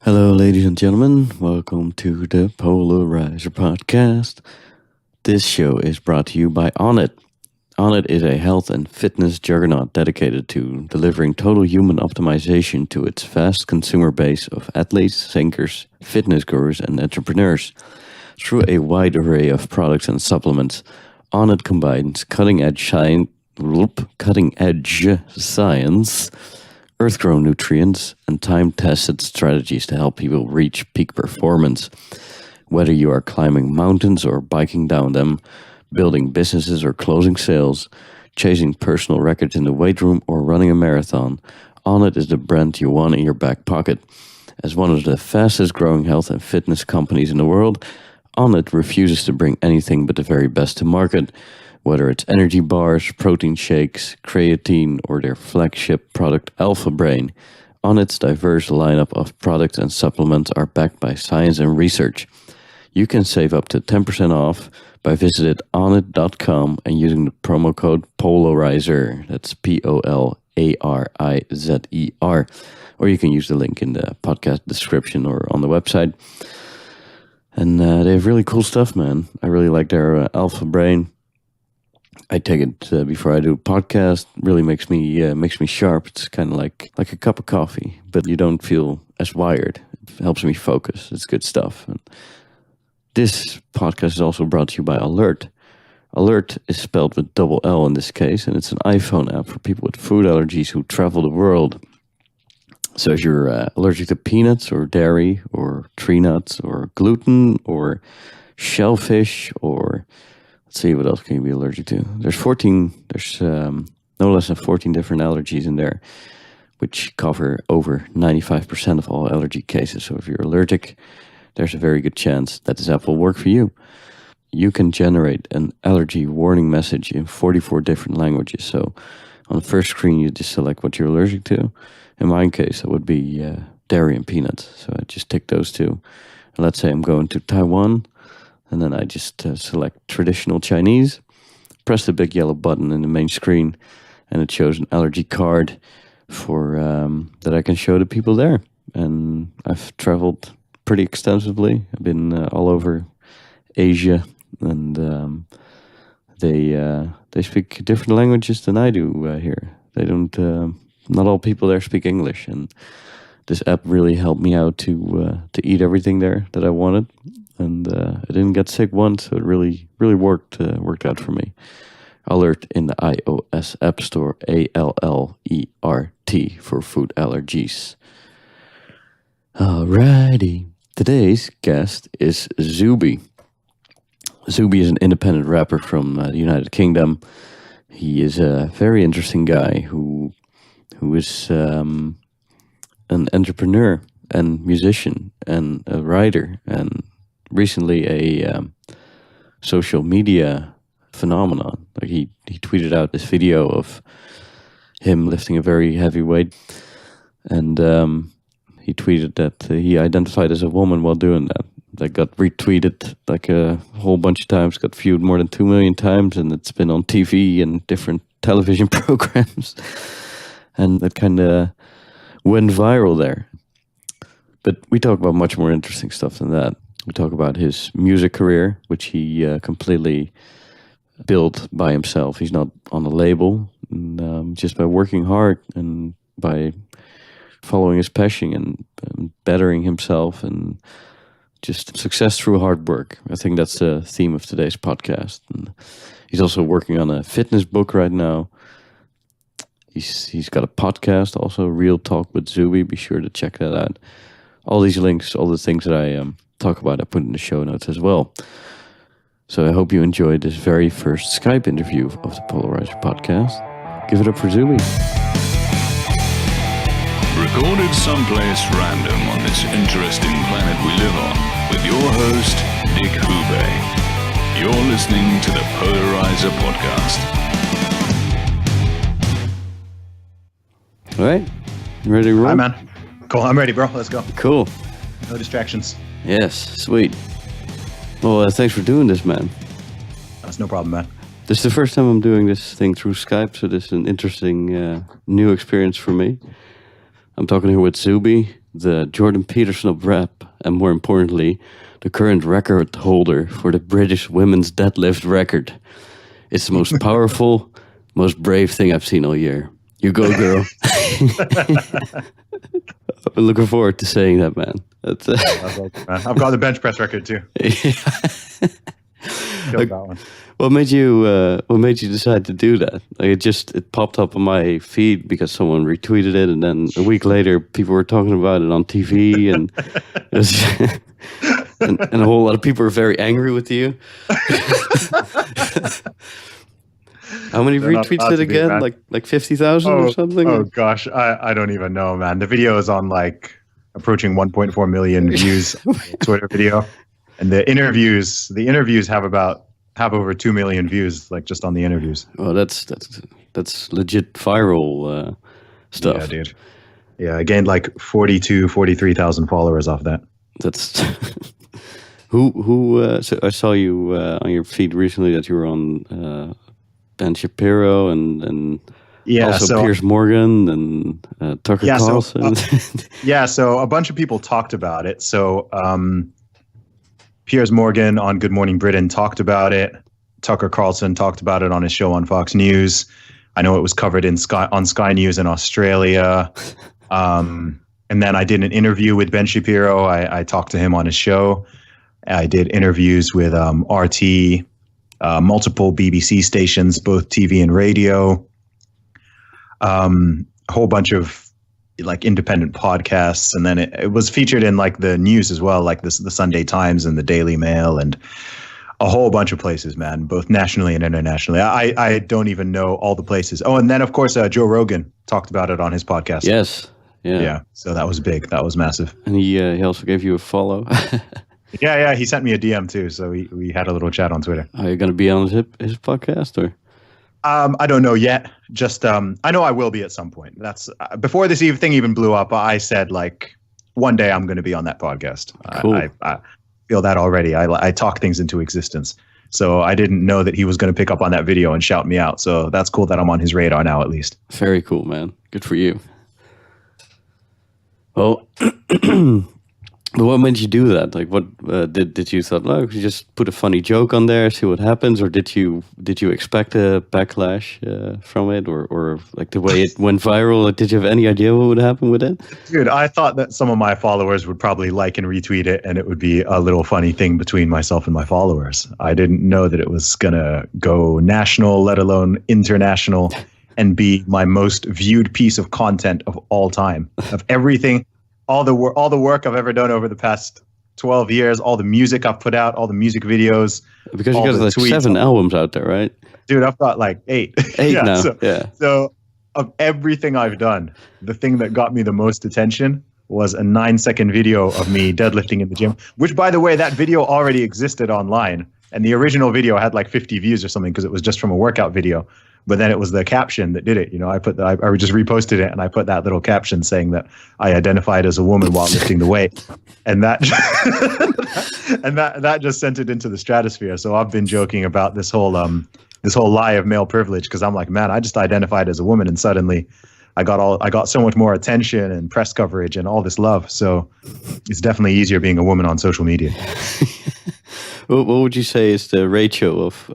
Hello, ladies and gentlemen. Welcome to the Polarizer Podcast. This show is brought to you by Onnit. Onnit is a health and fitness juggernaut dedicated to delivering total human optimization to its vast consumer base of athletes, thinkers, fitness gurus, and entrepreneurs. Through a wide array of products and supplements, Onnit combines cutting-edge science, earth-grown nutrients, and time-tested strategies to help people reach peak performance. Whether you are climbing mountains or biking down them, building businesses or closing sales, chasing personal records in the weight room or running a marathon, Onnit is the brand you want in your back pocket. As one of the fastest-growing health and fitness companies in the world, Onnit refuses to bring anything but the very best to market. Whether it's energy bars, protein shakes, creatine, or their flagship product Alpha Brain, Onnit's diverse lineup of products and supplements are backed by science and research. You can save up to 10% off by visiting onnit.com and using the promo code POLARIZER. That's POLARIZER. Or you can use the link in the podcast description or on the website. And they have really cool stuff, man. I really like their Alpha Brain. I take it before I do a podcast. Really makes me sharp. It's kind of like a cup of coffee, but you don't feel as wired. It helps me focus. It's good stuff. And this podcast is also brought to you by Alert. Alert is spelled with double L in this case, and it's an iPhone app for people with food allergies who travel the world. So if you're allergic to peanuts or dairy or tree nuts or gluten or shellfish or... Let's see, what else can you be allergic to? There's no less than 14 different allergies in there, which cover over 95% of all allergy cases. So if you're allergic, there's a very good chance that this app will work for you. You can generate an allergy warning message in 44 different languages. So on the first screen, you just select what you're allergic to. In my case, that would be dairy and peanuts. So I just tick those two. And let's say I'm going to Taiwan. And then I just select traditional Chinese, press the big yellow button in the main screen, and it shows an allergy card for that I can show to people there. And I've traveled pretty extensively. I've been all over Asia, and they speak different languages than I do here. They don't. Not all people there speak English, and this app really helped me out to eat everything there that I wanted. And I didn't get sick once, so it really worked out for me. Alert in the iOS App Store, ALLERT for food allergies. Alrighty. Today's guest is Zuby. Zuby is an independent rapper from the United Kingdom. He is a very interesting guy who is an entrepreneur and musician and a writer and recently a social media phenomenon. Like he tweeted out this video of him lifting a very heavy weight, and he tweeted that he identified as a woman while doing that. That got retweeted like a whole bunch of times, got viewed more than 2 million times, and it's been on TV and different television programs, and that kind of went viral there. But we talk about much more interesting stuff than that. We talk about his music career, which he completely built by himself. He's not on a label. And, just by working hard and by following his passion and bettering himself and just success through hard work. I think that's the theme of today's podcast. And he's also working on a fitness book right now. He's got a podcast also, Real Talk with Zuby. Be sure to check that out. All these links, all the things that I talk about, I put in the show notes as well. So I hope you enjoyed this very first Skype interview of the Polarizer Podcast. Give it up for Zuby. Recorded someplace random on this interesting planet we live on, with your host, Nick Hube. You're listening to the Polarizer Podcast. All right. You ready to roll? Hi, man. Cool. I'm ready, bro. Let's go. Cool. No distractions. Yes. Sweet. Well, thanks for doing this, man. That's no problem, man. This is the first time I'm doing this thing through Skype, so this is an interesting new experience for me. I'm talking here with Zuby. the Jordan Peterson of rap, and more importantly, the current record holder for the British women's deadlift record. It's the most powerful, most brave thing I've seen all year. You go, girl. I've been looking forward to saying that, man. That's, I've got the bench press record too. Killed that one. What made you decide to do that? Like it popped up on my feed because someone retweeted it, and then a week later, people were talking about it on TV, and it was, and a whole lot of people were very angry with you. How many retweets did it get? Like 50,000 or something? Oh gosh, I don't even know, man. The video is on like approaching 1.4 million views on the Twitter video, and the interviews have over 2 million views, like just on the interviews. Oh, that's legit viral stuff. Yeah, dude. Yeah, I gained like 43,000 followers off that. That's who. So I saw you on your feed recently that you were on Ben Shapiro and also Piers Morgan and Tucker Carlson. So a bunch of people talked about it. So Piers Morgan on Good Morning Britain talked about it. Tucker Carlson talked about it on his show on Fox News. I know it was covered on Sky News in Australia. And then I did an interview with Ben Shapiro. I talked to him on his show. I did interviews with RT, multiple BBC stations, both TV and radio. A whole bunch of like independent podcasts, and then it was featured in like the news as well, like the Sunday Times and the Daily Mail and a whole bunch of places, man, both nationally and internationally. I don't even know all the places. Oh, and then of course Joe Rogan talked about it on his podcast. Yes, yeah. So that was big. That was massive. And he also gave you a follow. Yeah. He sent me a DM too, so we had a little chat on Twitter. Are you gonna be on his podcast or? I don't know yet. Just I know I will be at some point. That's before this thing even blew up. I said like one day I'm going to be on that podcast. Cool. I feel that already. I talk things into existence. So I didn't know that he was going to pick up on that video and shout me out. So that's cool that I'm on his radar now, at least. Very cool, man. Good for you. Well, but what made you do that? Like, what did you thought? Oh, you just put a funny joke on there, see what happens, or did you expect a backlash from it, or like the way it went viral? Like, did you have any idea what would happen with it? Dude, I thought that some of my followers would probably like and retweet it, and it would be a little funny thing between myself and my followers. I didn't know that it was gonna go national, let alone international, and be my most viewed piece of content of all time, of everything. All the work I've ever done over the past 12 years, all the music I've put out, all the music videos. Because you got like 7 albums out there, right? Dude, I've got like 8. 8 now, So of everything I've done, the thing that got me the most attention was a 9-second video of me deadlifting in the gym, which, by the way, that video already existed online. And the original video had like 50 views or something because it was just from a workout video. But then it was the caption that did it. You know, I just reposted it and I put that little caption saying that I identified as a woman while lifting the weight, and that that just sent it into the stratosphere. So I've been joking about this whole lie of male privilege because I'm like, man, I just identified as a woman and suddenly I got so much more attention and press coverage and all this love. So it's definitely easier being a woman on social media. What would you say is the ratio of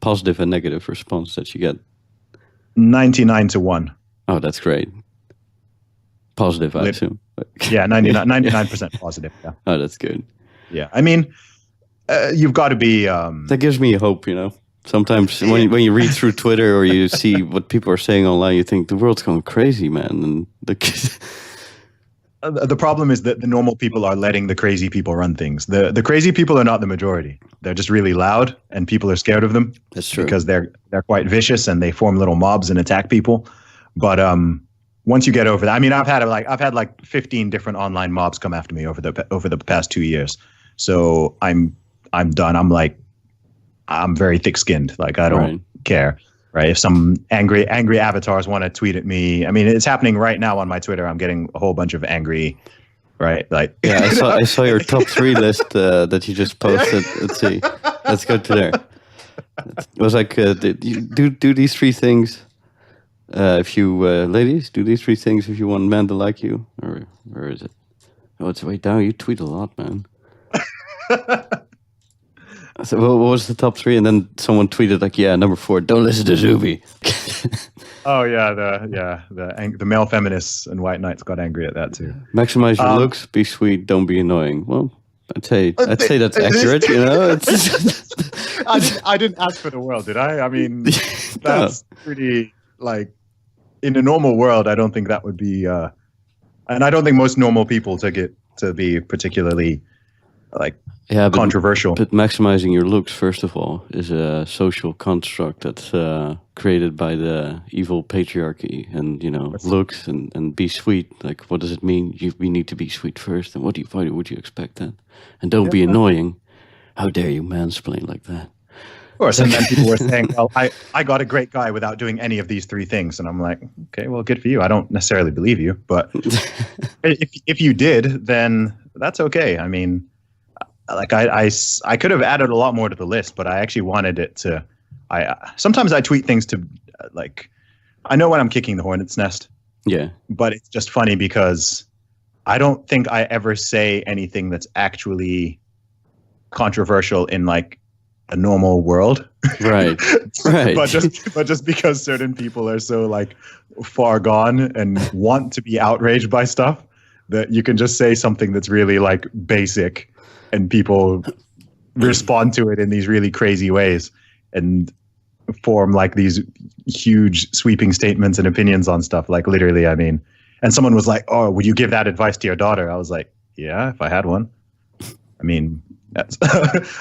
positive and negative response that you get? 99-1. Oh, that's great. Positive, I assume. Yeah, 99% positive. Yeah. Oh, that's good. Yeah, I mean, you've got to be. That gives me hope, you know. Sometimes when you read through Twitter or you see what people are saying online, you think the world's going crazy, man. And the problem is that the normal people are letting the crazy people run things. The crazy people are not the majority. They're just really loud, and people are scared of them. That's true. Because they're quite vicious and they form little mobs and attack people. But once you get over that, I mean, I've had like 15 different online mobs come after me over the past 2 years. So I'm done. I'm very thick-skinned. Like I don't care. Right. If some angry avatars want to tweet at me, I mean, it's happening right now on my Twitter. I'm getting a whole bunch of angry, right? Like, yeah, I saw your top 3 list that you just posted. Let's see. Let's go to there. It was like, do these 3 things. If you ladies do these 3 things if you want men to like you, or is it? Oh, it's way down. You tweet a lot, man. So what was the top 3? And then someone tweeted like, "Yeah, number 4, don't listen to Zuby." Oh yeah, the male feminists and white knights got angry at that too. Maximize your looks, be sweet, don't be annoying. Well, I'd say that's accurate. You know, I didn't ask for the world, did I? I mean, that's pretty like in a normal world. I don't think that would be, and I don't think most normal people took it to be particularly like controversial. But maximizing your looks, first of all, is a social construct that's created by the evil patriarchy. And, you know, looks and be sweet. Like, what does it mean? We need to be sweet first. And why would you expect that? And don't be annoying. How dare you mansplain like that? Of course. And then people were saying, well, I got a great guy without doing any of these 3 things. And I'm like, okay, well, good for you. I don't necessarily believe you. But if you did, then that's okay. I mean, like I could have added a lot more to the list, but I actually wanted it to. Sometimes I tweet things to like, I know when I'm kicking the hornet's nest. Yeah. But it's just funny because I don't think I ever say anything that's actually controversial in like a normal world. Right. Right. but just because certain people are so like far gone and want to be outraged by stuff that you can just say something that's really like basic. And people respond to it in these really crazy ways and form like these huge sweeping statements and opinions on stuff. Like literally, I mean, and someone was like, "Oh, would you give that advice to your daughter?" I was like, "Yeah, if I had one." I mean, that's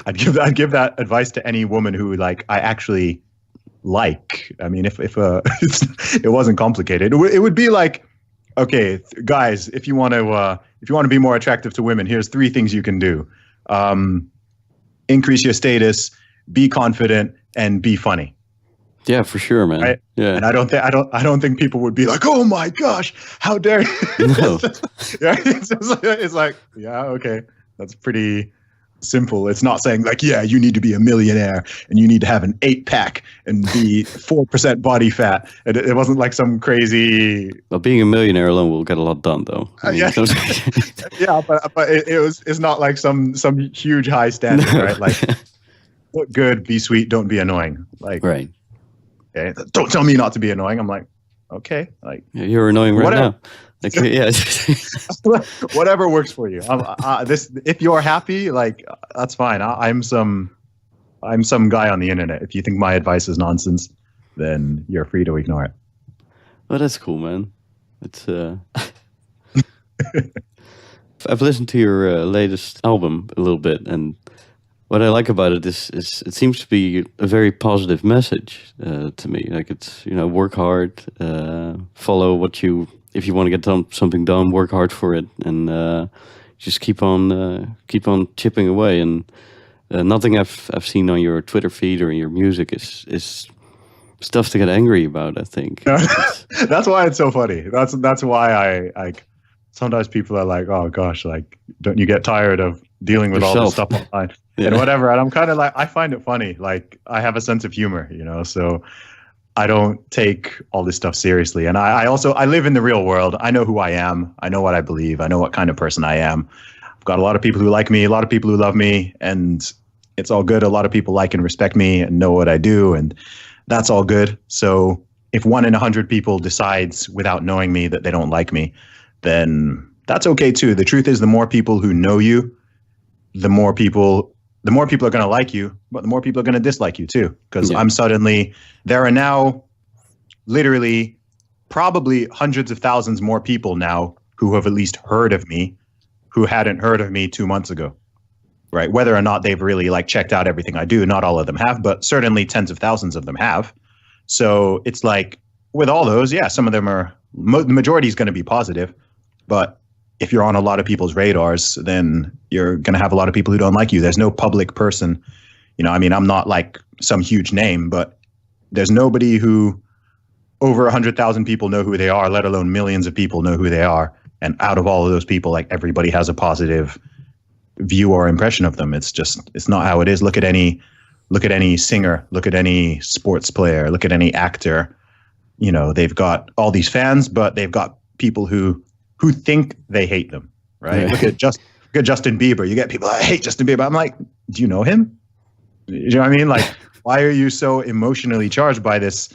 I'd give that advice to any woman who like I actually like. I mean, if it wasn't complicated, it would be like, okay, guys, if you want to be more attractive to women, here's 3 things you can do. Increase your status, be confident, and be funny. Yeah, for sure, man. Right? Yeah. And I don't think people would be like, "Oh my gosh, how dare you?" No. Yeah, it's like, yeah, okay, that's pretty simple. It's not saying like, yeah, you need to be a millionaire and you need to have an 8-pack and be 4% body fat. It wasn't like some crazy. Well, being a millionaire alone will get a lot done, though. Yeah, yeah, but it's not like some huge high standard, right? Like, look good, be sweet, don't be annoying. Like, right. Okay, don't tell me not to be annoying. I'm like, okay, like you're annoying right now. Like, yeah. Whatever works for you. If you're happy, like that's fine. I'm some guy on the internet. If you think my advice is nonsense, then you're free to ignore it. Well, that's cool, man. It's I've listened to your latest album a little bit, and what I like about it is it seems to be a very positive message to me. Like it's, you know, work hard, follow what you. If you want to get something done, work hard for it, and just keep on chipping away. And nothing I've seen on your Twitter feed or in your music is stuff to get angry about. I think that's why it's so funny. That's why I like. Sometimes people are like, "Oh gosh, like don't you get tired of dealing with all this stuff online and whatever?" And I'm kind of like, I find it funny. Like I have a sense of humor, you know, so. I don't take all this stuff seriously. And I also live in the real world. I know who I am. I know what I believe. I know what kind of person I am. I've got a lot of people who like me, a lot of people who love me, and it's all good. A lot of people like and respect me and know what I do, and that's all good. So if 1 in 100 people decides without knowing me that they don't like me, then that's okay too. The truth is, the more people who know you, the more people are going to like you, but the more people are going to dislike you too. Because there are now literally probably hundreds of thousands more people now who have at least heard of me, who hadn't heard of me 2 months ago, right? Whether or not they've really like checked out everything I do, not all of them have, but certainly tens of thousands of them have. So it's like with all those, yeah, some of them are, the majority is going to be positive, but if you're on a lot of people's radars, then you're going to have a lot of people who don't like you. There's no public person, you know, I mean, I'm not like some huge name, but there's nobody who over 100,000 people know who they are, let alone millions of people know who they are. And out of all of those people, like everybody has a positive view or impression of them. It's not how it is. Look at any singer, look at any sports player, look at any actor. You know, they've got all these fans, but they've got people who think they hate them. right? Yeah. Look at Justin Bieber. You get people, I hate Justin Bieber. I'm like, do you know him? You know what I mean? Like, why are you so emotionally charged by this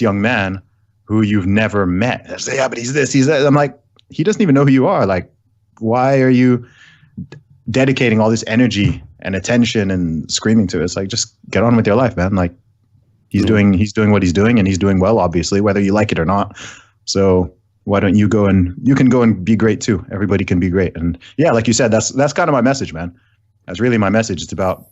young man who you've never met? They say, yeah, but he's this, he's that. I'm like, he doesn't even know who you are. Like, why are you dedicating all this energy and attention and screaming to it? It's like, just get on with your life, man. Like, he's doing what he's doing, and he's doing well, obviously, whether you like it or not. So why don't you can go and be great too. Everybody can be great. And yeah, like you said, that's kind of my message, man. That's really my message. It's about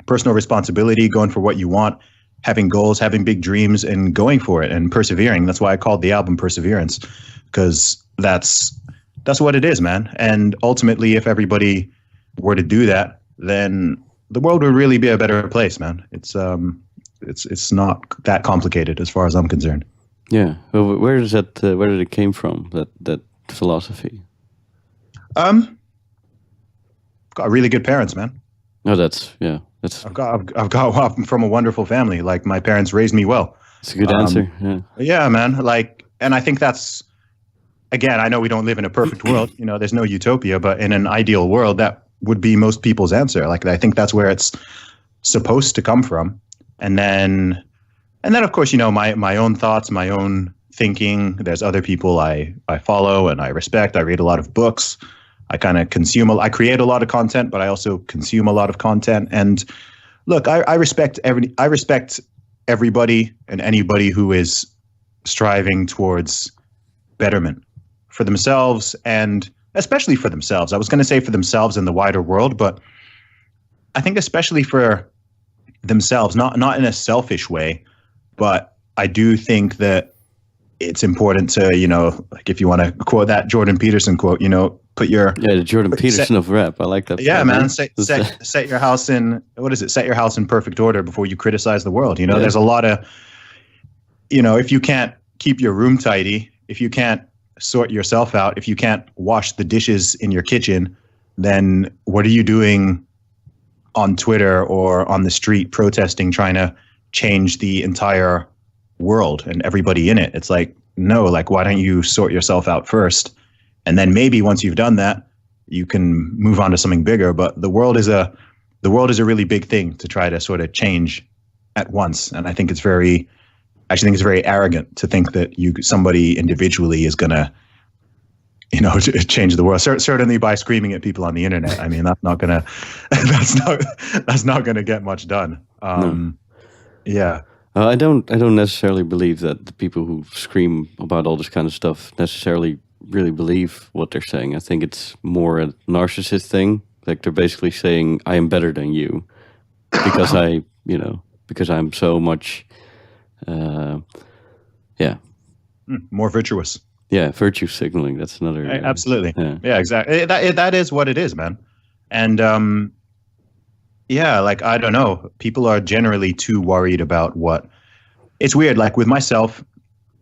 personal responsibility, going for what you want, having goals, having big dreams, and going for it and persevering. That's why I called the album Perseverance, because that's what it is, man. And ultimately, if everybody were to do that, then the world would really be a better place, man. It's not that complicated as far as I'm concerned. Yeah. Well, where did it came from, that philosophy? Got really good parents, man. No, I'm from a wonderful family. Like, my parents raised me well. It's a good answer. Yeah. Yeah, man. Like, and I think that's, again, I know we don't live in a perfect world. You know, there's no utopia, but in an ideal world, that would be most people's answer. Like, I think that's where it's supposed to come from. And then of course, you know, my own thoughts, my own thinking. There's other people I follow and I respect. I read a lot of books. I kind of I create a lot of content, but I also consume a lot of content. And look, I respect everybody and anybody who is striving towards betterment for themselves, and especially for themselves. I was going to say for themselves and the wider world, but I think especially for themselves, not in a selfish way, but I do think that it's important to, you know, like, if you want to quote that Jordan Peterson quote, you know, the Jordan Peterson of rap. I like that. Yeah, man. Set your house in, what is it? Set your house in perfect order before you criticize the world. You know, There's a lot of, you know, if you can't keep your room tidy, if you can't sort yourself out, if you can't wash the dishes in your kitchen, then what are you doing on Twitter or on the street protesting, trying to change the entire world and everybody in it? It's like, no, like, why don't you sort yourself out first? And then maybe once you've done that, you can move on to something bigger. But the world is a really big thing to try to sort of change at once. And I think it's very arrogant to think that somebody individually is gonna, you know, change the world. Certainly by screaming at people on the internet. I mean, that's not gonna get much done. No. Yeah. I don't necessarily believe that the people who scream about all this kind of stuff necessarily really believe what they're saying. I think it's more a narcissist thing. Like, they're basically saying, I am better than you because because I'm so much, more virtuous. Yeah, virtue signaling. That's another. Absolutely. Yeah, exactly. That is what it is, man. And like, I don't know. People are generally too worried about what. It's weird. Like, with myself,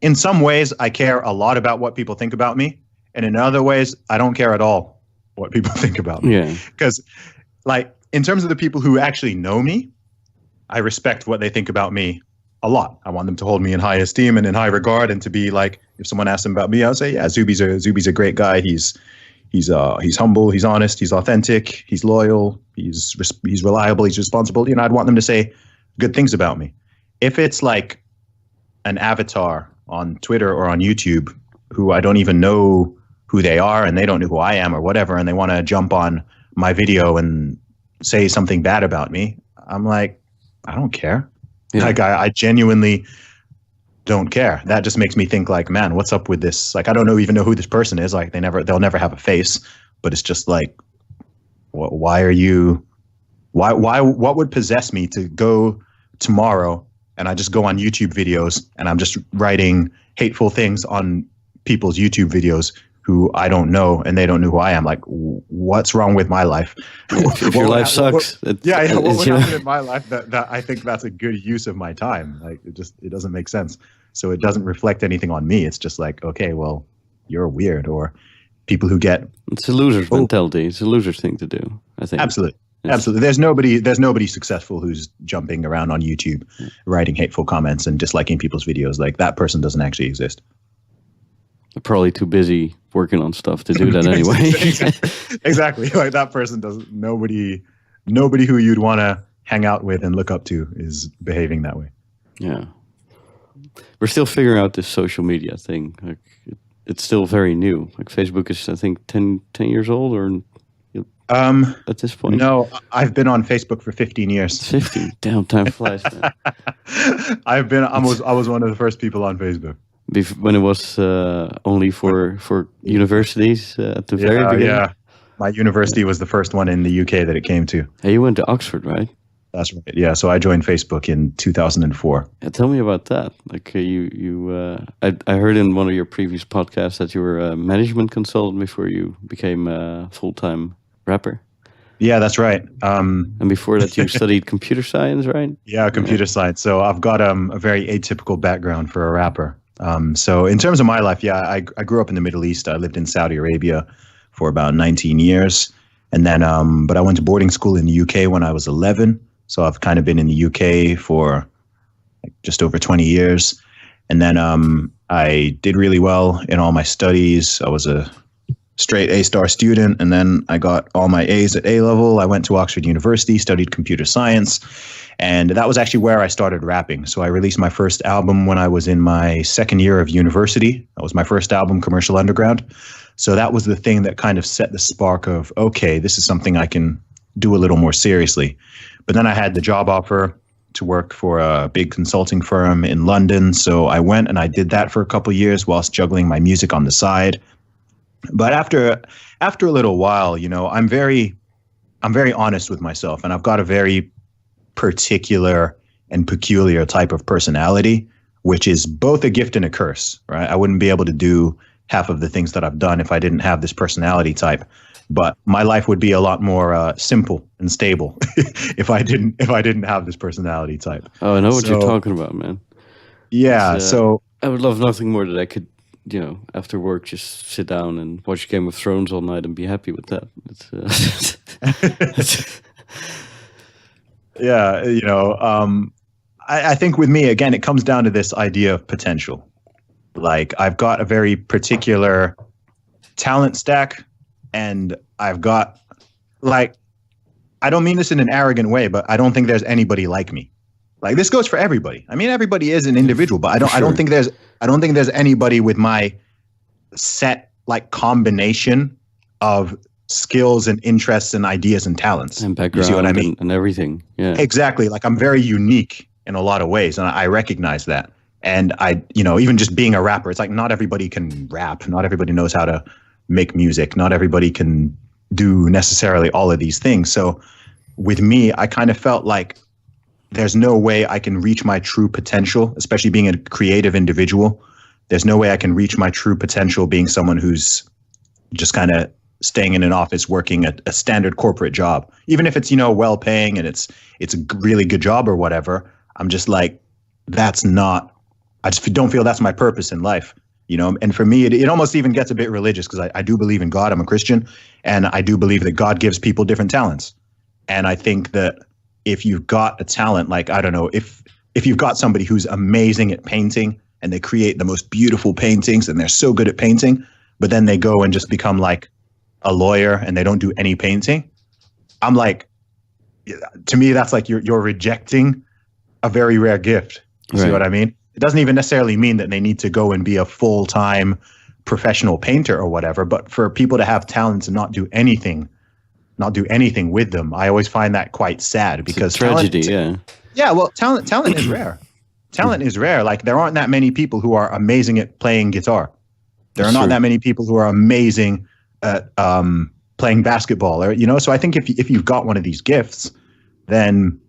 in some ways, I care a lot about what people think about me, and in other ways, I don't care at all what people think about me. Yeah. Because, like, in terms of the people who actually know me, I respect what they think about me a lot. I want them to hold me in high esteem and in high regard, and to be like, if someone asks them about me, I'll say, yeah, Zuby's a great guy. He's humble, he's honest, he's authentic, he's loyal, he's reliable, he's responsible. You know, I'd want them to say good things about me. If it's like an avatar on Twitter or on YouTube who I don't even know who they are, and they don't know who I am or whatever, and they want to jump on my video and say something bad about me, I'm like, I don't care. Yeah. Like, I genuinely don't care. That just makes me think, like, man, what's up with this? Like, I don't even know who this person is. Like, they'll never have a face, but it's just like, what would possess me to go tomorrow and I just go on YouTube videos and I'm just writing hateful things on people's YouTube videos who I don't know, and they don't know who I am? Like, what's wrong with my life? If your life sucks. What would happen in my life that I think that's a good use of my time? Like, it doesn't make sense. So it doesn't reflect anything on me. It's just like, okay, well, you're weird. Or people who get... It's a loser's mentality. It's a loser's thing to do, I think. Absolutely. Absolutely. There's nobody successful who's jumping around on YouTube, writing hateful comments and disliking people's videos. Like, that person doesn't actually exist. Probably too busy working on stuff to do that anyway. Exactly. Like that person doesn't. Nobody who you'd want to hang out with and look up to is behaving that way. Yeah. We're still figuring out this social media thing. Like it's still very new. Like Facebook is, I think, 10 years old or at this point. No, I've been on Facebook for 15 years. 15. Damn, time flies, man. I was one of the first people on Facebook. When it was only for universities at the very beginning. Yeah. My university was the first one in the UK that it came to. Hey, you went to Oxford, right? That's right. Yeah. So I joined Facebook in 2004. Yeah, tell me about that. Like I heard in one of your previous podcasts that you were a management consultant before you became a full-time rapper. Yeah, that's right. And before that, you studied computer science, right? Yeah, computer science. So I've got a very atypical background for a rapper. So in terms of my life, I grew up in the Middle East. I lived in Saudi Arabia for about 19 years. And then, but I went to boarding school in the UK when I was 11. So I've kind of been in the UK for like just over 20 years. And then I did really well in all my studies. I was a straight A-star student. And then I got all my A's at A-level. I went to Oxford University, studied computer science. And that was actually where I started rapping. So I released my first album when I was in my second year of university. That was my first album, Commercial Underground. So that was the thing that kind of set the spark of, okay, this is something I can do a little more seriously. But then I had the job offer to work for a big consulting firm in London. So I went and I did that for a couple of years whilst juggling my music on the side. But after a little while, you know, I'm very honest with myself, and I've got a very particular and peculiar type of personality, which is both a gift and a curse, right? I wouldn't be able to do half of the things that I've done if I didn't have this personality type. But my life would be a lot more simple and stable if I didn't have this personality type. Oh, I know what you're talking about, man. Yeah, so I would love nothing more that I could, you know, after work, just sit down and watch Game of Thrones all night and be happy with that. Yeah, you know, I think with me, again, it comes down to this idea of potential. Like, I've got a very particular talent stack, and I've got, like, I don't mean this in an arrogant way, but I don't think there's anybody like me. Like, this goes for everybody. I mean, everybody is an individual, but I don't think there's anybody with my set, like, combination of skills and interests and ideas and talents and background. You see what I mean? And everything. Yeah, exactly. Like, I'm very unique in a lot of ways, and I recognize that. And I, you know, even just being a rapper, it's like not everybody can rap. Not everybody knows how to make music. Not everybody can do necessarily all of these things. So with me, I kind of felt like there's no way I can reach my true potential, especially being a creative individual. There's no way I can reach my true potential being someone who's just kind of staying in an office working a standard corporate job. Even if it's, you know, well paying and it's a really good job or whatever, I'm just like, I just don't feel that's my purpose in life, you know? And for me, it almost even gets a bit religious because I do believe in God. I'm a Christian, and I do believe that God gives people different talents. And I think that if you've got a talent, like, I don't know, if you've got somebody who's amazing at painting and they create the most beautiful paintings and they're so good at painting, but then they go and just become like a lawyer and they don't do any painting, I'm like, to me, that's like you're rejecting a very rare gift. You see what I mean? It doesn't even necessarily mean that they need to go and be a full-time professional painter or whatever, but for people to have talents and not do anything with them, I always find that quite sad because it's a tragedy. Yeah, well, talent is rare. Talent is rare. Like, there aren't that many people who are amazing at playing guitar. There are not that many people who are amazing at playing basketball, or, you know. So I think if you've got one of these gifts, then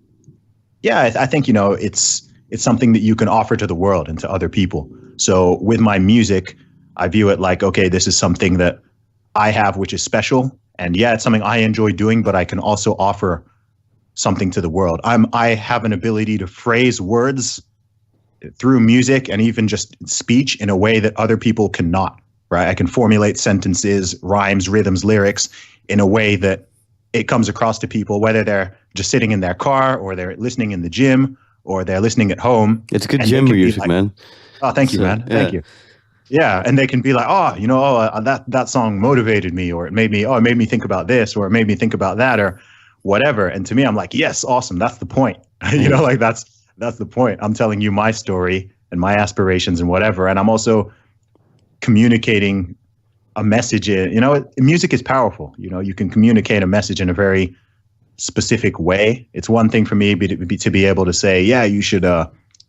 yeah, I think, you know, it's something that you can offer to the world and to other people. So with my music, I view it like, okay, this is something that I have, which is special. And yeah, it's something I enjoy doing, but I can also offer something to the world. I have an ability to phrase words through music and even just speech in a way that other people cannot, right? I can formulate sentences, rhymes, rhythms, lyrics in a way that it comes across to people, whether they're just sitting in their car or they're listening in the gym or they're listening at home. It's good gym music, like, man. Oh, thank you, man. Yeah. Thank you. Yeah, and they can be like, oh, that song motivated me, or it made me think about this, or it made me think about that, or whatever. And to me, I'm like, yes, awesome. That's the point. Like that's the point. I'm telling you my story and my aspirations and whatever, and I'm also communicating a message. Music is powerful. You can communicate a message in a very specific way. It's one thing for me to be able to say, yeah, you should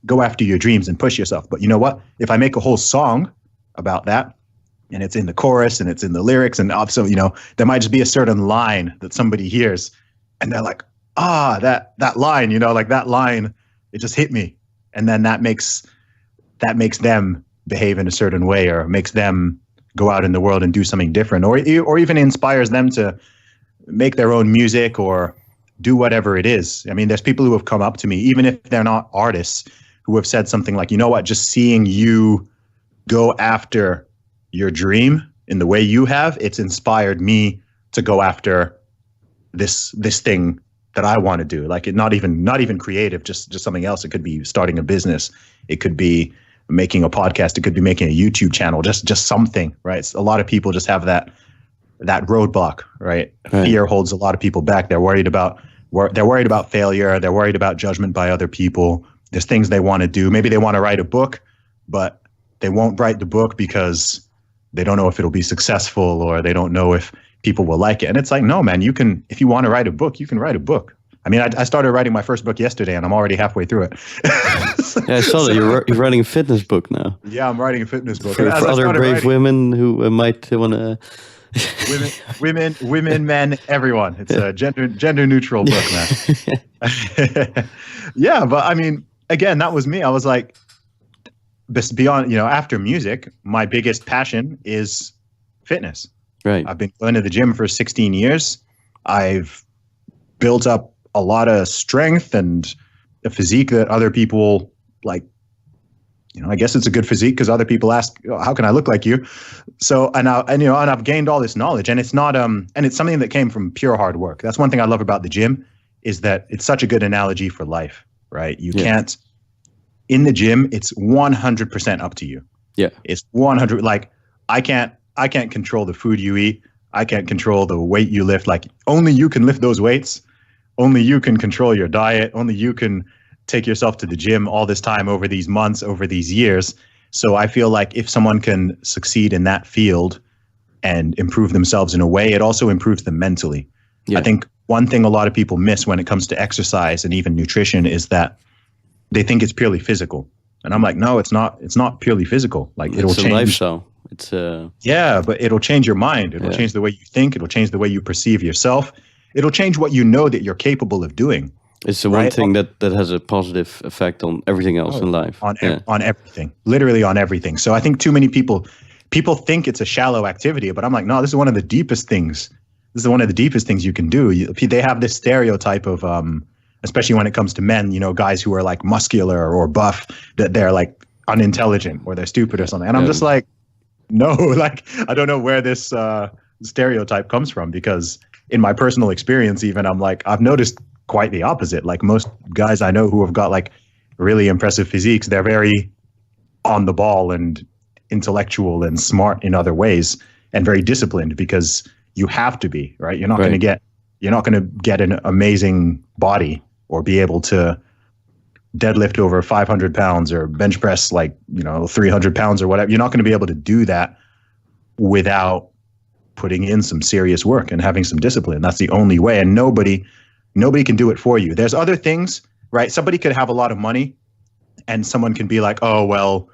go after your dreams and push yourself. But you know what? If I make a whole song about that, and it's in the chorus and it's in the lyrics, and also, there might just be a certain line that somebody hears and they're like, that line, like that line, it just hit me. And then that makes them behave in a certain way, or makes them go out in the world and do something different, or even inspires them to make their own music or do whatever it is. I mean, there's people who have come up to me, even if they're not artists, who have said something like, you know what, just seeing you go after your dream in the way you have, it's inspired me to go after this thing that I want to do. Like, not even creative, just something else. It could be starting a business. It could be making a podcast. It could be making a YouTube channel, just something, right? A lot of people just have that roadblock, right? Fear holds a lot of people back. They're worried about failure. They're worried about judgment by other people. There's things they want to do. Maybe they want to write a book, but they won't write the book because they don't know if it'll be successful, or they don't know if people will like it. And it's like, no, man, if you want to write a book, you can write a book. I mean, I started writing my first book yesterday, and I'm already halfway through it. Yeah, I saw that you're writing a fitness book now. Yeah, I'm writing a fitness book. For other brave women who might want to... women, men, everyone. It's a gender neutral book, man. Yeah, but I mean, again, that was me. I was like, beyond, after music, my biggest passion is fitness. Right. I've been going to the gym for 16 years. I've built up a lot of strength and a physique that other people like. I guess it's a good physique because other people ask, how can I look like you? So, and I've gained all this knowledge, and it's not, and it's something that came from pure hard work. That's one thing I love about the gym, is that it's such a good analogy for life, right? You can't, in the gym, it's 100% up to you. Yeah. It's 100, like, I can't control the food you eat. I can't control the weight you lift. Like, only you can lift those weights. Only you can control your diet. Only you can take yourself to the gym all this time, over these months, over these years. So I feel like if someone can succeed in that field and improve themselves in a way, it also improves them mentally. Yeah. I think one thing a lot of people miss when it comes to exercise and even nutrition is that they think it's purely physical. And I'm like, no, it's not. It's not purely physical. Like, it'll change. It's a lifestyle. Yeah, but it'll change your mind. It'll change the way you think. It'll change the way you perceive yourself. It'll change what you know that you're capable of doing. It's the one thing that has a positive effect on everything else in life. On everything, literally on everything. So I think too many people think it's a shallow activity, but I'm like, no, this is one of the deepest things. This is one of the deepest things you can do. They have this stereotype of, especially when it comes to men, guys who are like muscular or buff, that they're like unintelligent or they're stupid or something. And I'm just like, no, like, I don't know where this stereotype comes from, because in my personal experience, even, I'm like, I've noticed quite the opposite. Like, most guys I know who have got like really impressive physiques, they're very on the ball and intellectual and smart in other ways, and very disciplined, because you have to be, right? You're not going to get an amazing body or be able to deadlift over 500 pounds or bench press 300 pounds or whatever. You're not going to be able to do that without putting in some serious work and having some discipline. That's the only way. And nobody can do it for you. There's other things, right? Somebody could have a lot of money and someone can be like, oh, well,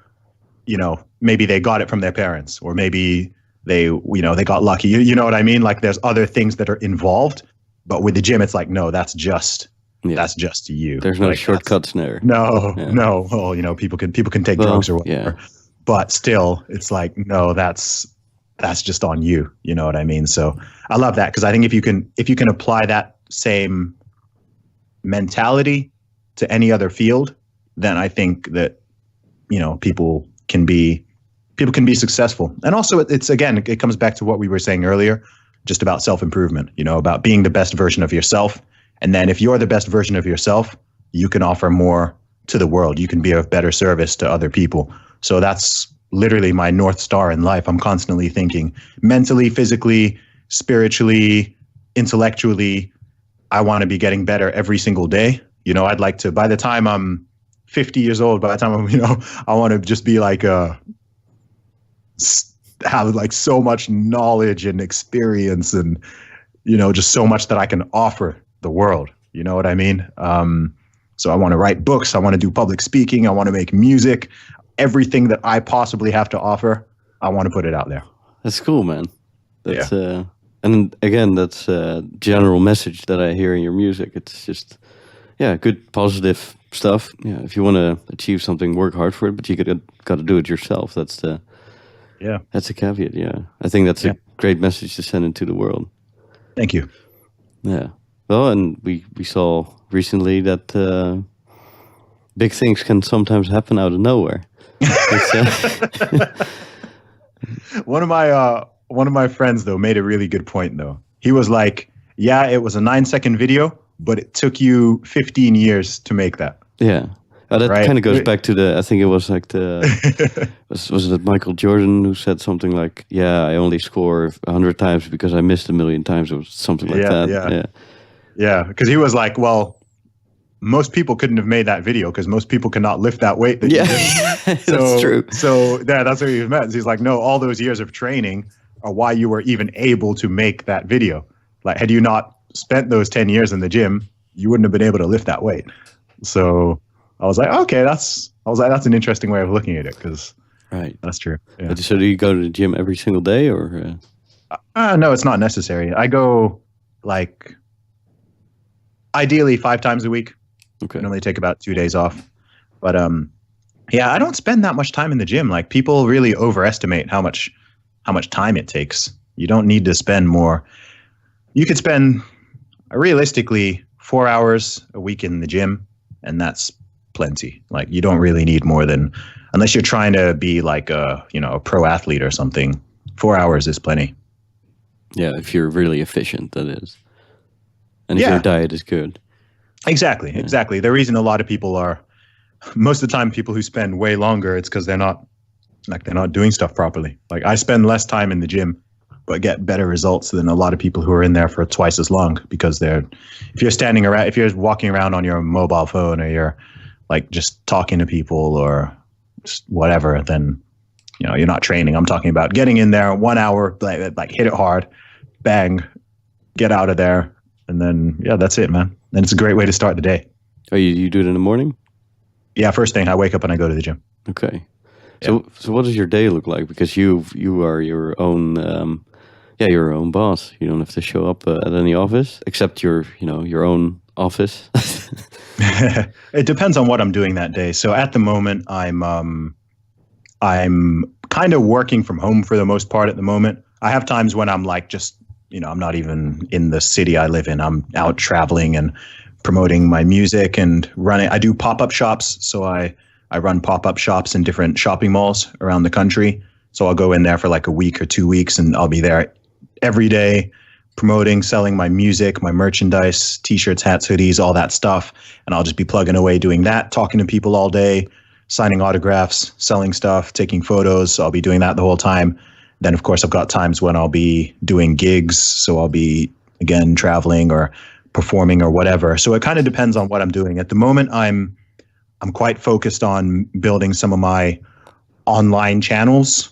maybe they got it from their parents, or maybe they got lucky. You know what I mean? Like, there's other things that are involved, but with the gym, it's like, no, that's just you. There's no shortcuts there. No. Well, people can take drugs or whatever, but still, it's like, no, that's just on you. You know what I mean? So I love that, because I think if you can apply that same mentality to any other field, then I think that people can be successful. And also, it comes back to what we were saying earlier, just about self-improvement, about being the best version of yourself. And then if you're the best version of yourself, you can offer more to the world. You can be of better service to other people. So that's literally my North Star in life. I'm constantly thinking mentally, physically, spiritually, intellectually. I want to be getting better every single day. You know, I'd like to, by the time I'm 50 years old, by the time I'm, I want to just be like, have like so much knowledge and experience and, just so much that I can offer the world. You know what I mean? So I want to write books. I want to do public speaking. I want to make music. Everything that I possibly have to offer, I want to put it out there. That's cool, man. That's and again, that's a general message that I hear in your music. It's just, good positive stuff. Yeah, if you want to achieve something, work hard for it, but you got to do it yourself. That's the caveat. Yeah, I think that's a great message to send into the world. Thank you. Yeah. Well, and we saw recently that big things can sometimes happen out of nowhere. One of my friends though made a really good point though. He was like, "Yeah, it was a 9-second video, but it took you 15 years to make that." Yeah. That right? kind of goes back to I think it was like was it Michael Jordan who said something like, "Yeah, I only score 100 times because I missed 1,000,000 times," or something like that. Yeah, because he was like, well, most people couldn't have made that video because most people cannot lift that weight. That you did. That's true. So that's what he meant. He's like, no, all those years of training are why you were even able to make that video. Like, had you not spent those 10 years in the gym, you wouldn't have been able to lift that weight. So I was like, okay, that's an interesting way of looking at it because that's true. Yeah. So do you go to the gym every single day or? No, it's not necessary. I go like ideally 5 times a week. Okay. I normally take about 2 days off. But I don't spend that much time in the gym. Like people really overestimate how much time it takes. You don't need to spend more. You could spend realistically 4 hours a week in the gym, and that's plenty. Like you don't really need more than, unless you're trying to be like a pro athlete or something. 4 hours is plenty. Yeah, if you're really efficient, that is. And if your diet is good. Exactly. The reason a lot of people most of the time, people who spend way longer, it's because they're not doing stuff properly. Like I spend less time in the gym, but get better results than a lot of people who are in there for twice as long because if you're walking around on your mobile phone or you're like just talking to people or just whatever, then you're not training. I'm talking about getting in there 1 hour, like hit it hard, bang, get out of there. And then, that's it, man. And it's a great way to start the day. Oh, you do it in the morning? Yeah, first thing, I wake up and I go to the gym. Okay. So what does your day look like? Because you are your own, you're your own boss. You don't have to show up at any office except your own office. It depends on what I'm doing that day. So at the moment, I'm kind of working from home for the most part at the moment. I have times when I'm like just, I'm not even in the city I live in. I'm out traveling and promoting my music and running. I do pop-up shops. So I run pop-up shops in different shopping malls around the country. So I'll go in there for like a week or 2 weeks and I'll be there every day promoting, selling my music, my merchandise, t-shirts, hats, hoodies, all that stuff. And I'll just be plugging away doing that, talking to people all day, signing autographs, selling stuff, taking photos. So I'll be doing that the whole time. Then, of course, I've got times when I'll be doing gigs. So I'll be, again, traveling or performing or whatever. So it kind of depends on what I'm doing. At the moment, I'm quite focused on building some of my online channels.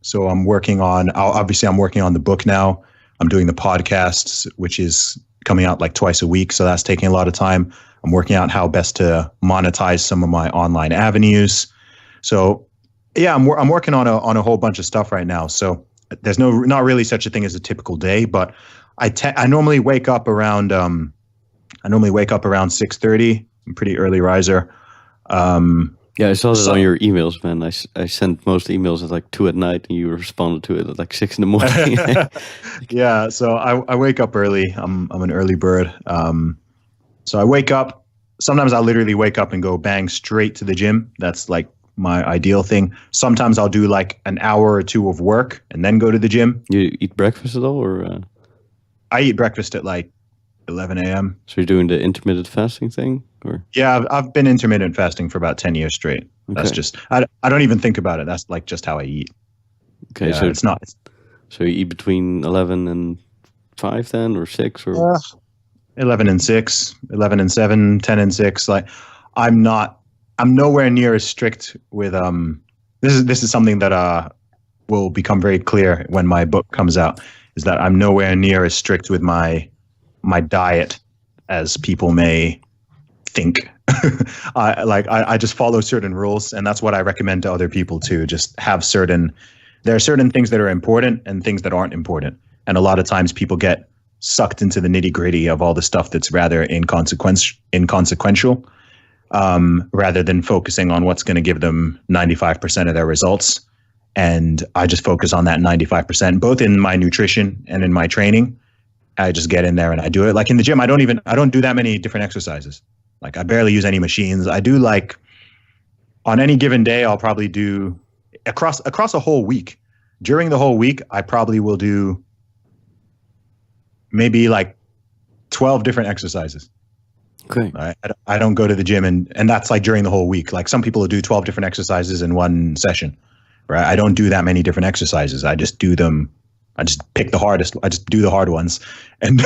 So I'm working on the book now. I'm doing the podcasts, which is coming out like twice a week. So that's taking a lot of time. I'm working out how best to monetize some of my online avenues. So I'm working on a whole bunch of stuff right now. So there's not really such a thing as a typical day, but I normally wake up around 6:30. I'm a pretty early riser. I saw that on your emails, man. I sent most emails at like 2 at night, and you responded to it at like 6 in the morning. Yeah, so I wake up early. I'm an early bird. So I wake up. Sometimes I'll literally wake up and go bang straight to the gym. That's like my ideal thing. Sometimes I'll do like an hour or 2 of work and then go to the gym. You eat breakfast at all, or? I eat breakfast at like 11 a.m. So you're doing the intermittent fasting thing, Or Yeah, I've been intermittent fasting for about 10 years straight. That's okay, just, I don't even think about it. That's like just how I eat. okay. Yeah, So it's not. you eat between 11 and 5 then, or 6, or 11 and 6, 11 and 7, 10 and 6. Like I'm nowhere near as strict with this is something that will become very clear when my book comes out, is that I'm nowhere near as strict with my diet as people may think. I just follow certain rules, and that's what I recommend to other people too. Just have there are certain things that are important and things that aren't important. And a lot of times people get sucked into the nitty gritty of all the stuff that's rather inconsequential, rather than focusing on what's going to give them 95% of their results. And I just focus on that 95%, both in my nutrition and in my training. I just get in there and I do it. Like in the gym, I don't do that many different exercises. Like I barely use any machines. I do like on any given day, I'll probably do across a whole week. During the whole week, I probably will do maybe like 12 different exercises. okay, I don't go to the gym and that's like during the whole week. Like some people will do 12 different exercises in one session, right? I don't do that many different exercises. I just do them. I just pick the hardest. I just do the hard ones, and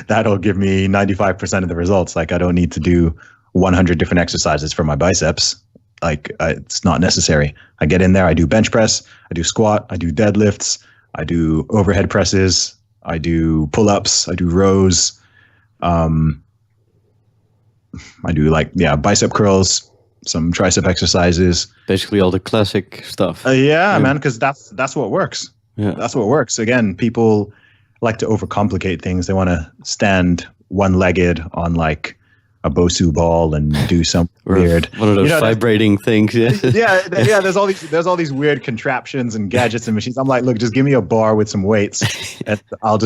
that'll give me 95% of the results. Like I don't need to do 100 different exercises for my biceps. Like it's not necessary. I get in there. I do bench press. I do squat. I do deadlifts. I do overhead presses. I do pull-ups. I do rows. I do bicep curls, some tricep exercises. basically all the classic stuff. Man, because that's what works. Yeah. That's what works. Again, people like to overcomplicate things. They want to stand one-legged on like a Bosu ball and do some weird one of those vibrating things. Yeah. yeah. There's all these weird contraptions and gadgets and machines. I'm like, look, just give me a bar with some weights, and I'll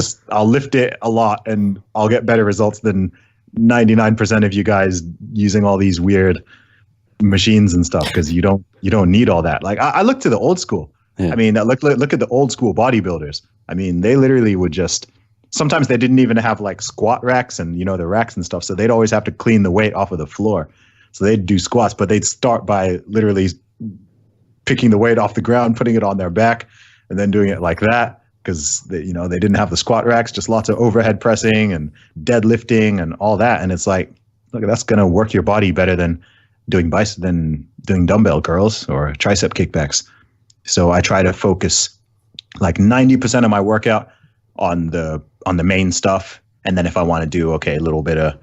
lift it a lot, and I'll get better results than 99% of you guys using all these weird machines and stuff, because you don't need all that. Like I look to the old school. Yeah. I mean, look at the old school bodybuilders. I mean, they literally would just, sometimes they didn't even have like squat racks and, the racks and stuff. So they'd always have to clean the weight off of the floor. So they'd do squats, but they'd start by literally picking the weight off the ground, putting it on their back, and then doing it like that. Because they didn't have the squat racks, just lots of overhead pressing and deadlifting and all that. And it's like, look, that's going to work your body better than doing dumbbell curls or tricep kickbacks. So I try to focus like 90% of my workout on the main stuff, and then if I want to do a little bit of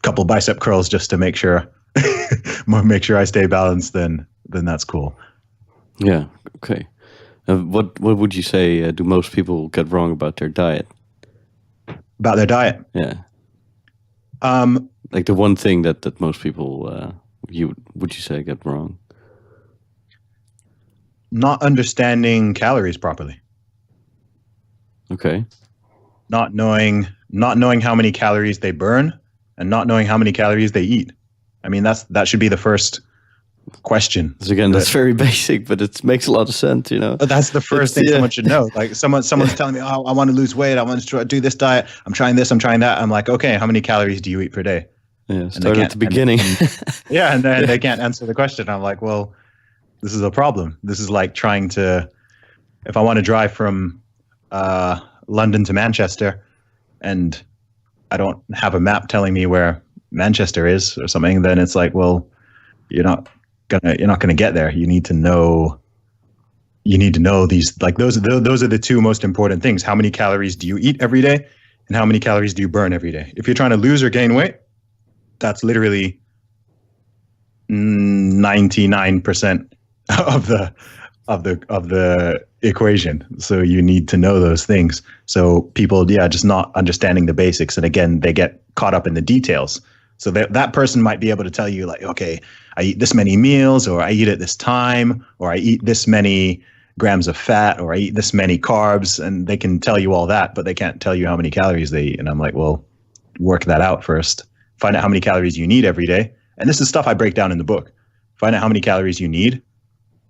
couple bicep curls just to make sure I stay balanced, then that's cool. Yeah. Okay. What would you say do most people get wrong about their diet? About their diet? Yeah. Like the one thing that most people would you say get wrong? Not understanding calories properly. Okay. Not knowing how many calories they burn, and not knowing how many calories they eat. I mean, that should be the first question. That's very basic, but it makes a lot of sense, That's the first thing someone should know. Like someone's telling me, oh, I want to lose weight. I want to do this diet. I'm trying this. I'm trying that. I'm like, okay, how many calories do you eat per day? Yeah, start at the beginning. And then they can't answer the question. I'm like, well, this is a problem. This is like trying to, if I want to drive from London to Manchester, and I don't have a map telling me where Manchester is or something, then it's like, well, you're not gonna get there. You need to know these, like those are the two most important things. How many calories do you eat every day, and how many calories do you burn every day? If you're trying to lose or gain weight, that's literally 99% of the equation. So you need to know those things. So people, just not understanding the basics. And again, they get caught up in the details. So that person might be able to tell you like, okay, I eat this many meals, or I eat at this time, or I eat this many grams of fat, or I eat this many carbs, and they can tell you all that, but they can't tell you how many calories they eat. And I'm like, well, work that out first. Find out how many calories you need every day. And this is stuff I break down in the book. Find out how many calories you need.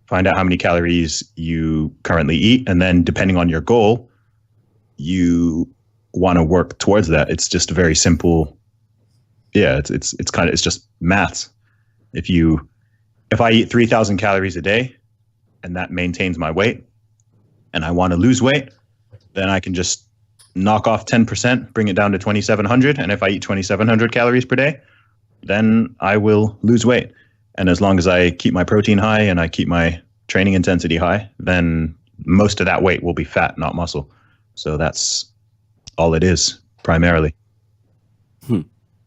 Find out how many calories you currently eat. And then depending on your goal, you want to work towards that. It's just a very simple yeah, it's just maths. If I eat 3,000 calories a day and that maintains my weight and I want to lose weight, then I can just knock off 10%, bring it down to 2,700. And if I eat 2,700 calories per day, then I will lose weight. And as long as I keep my protein high and I keep my training intensity high, then most of that weight will be fat, not muscle. So that's all it is, primarily.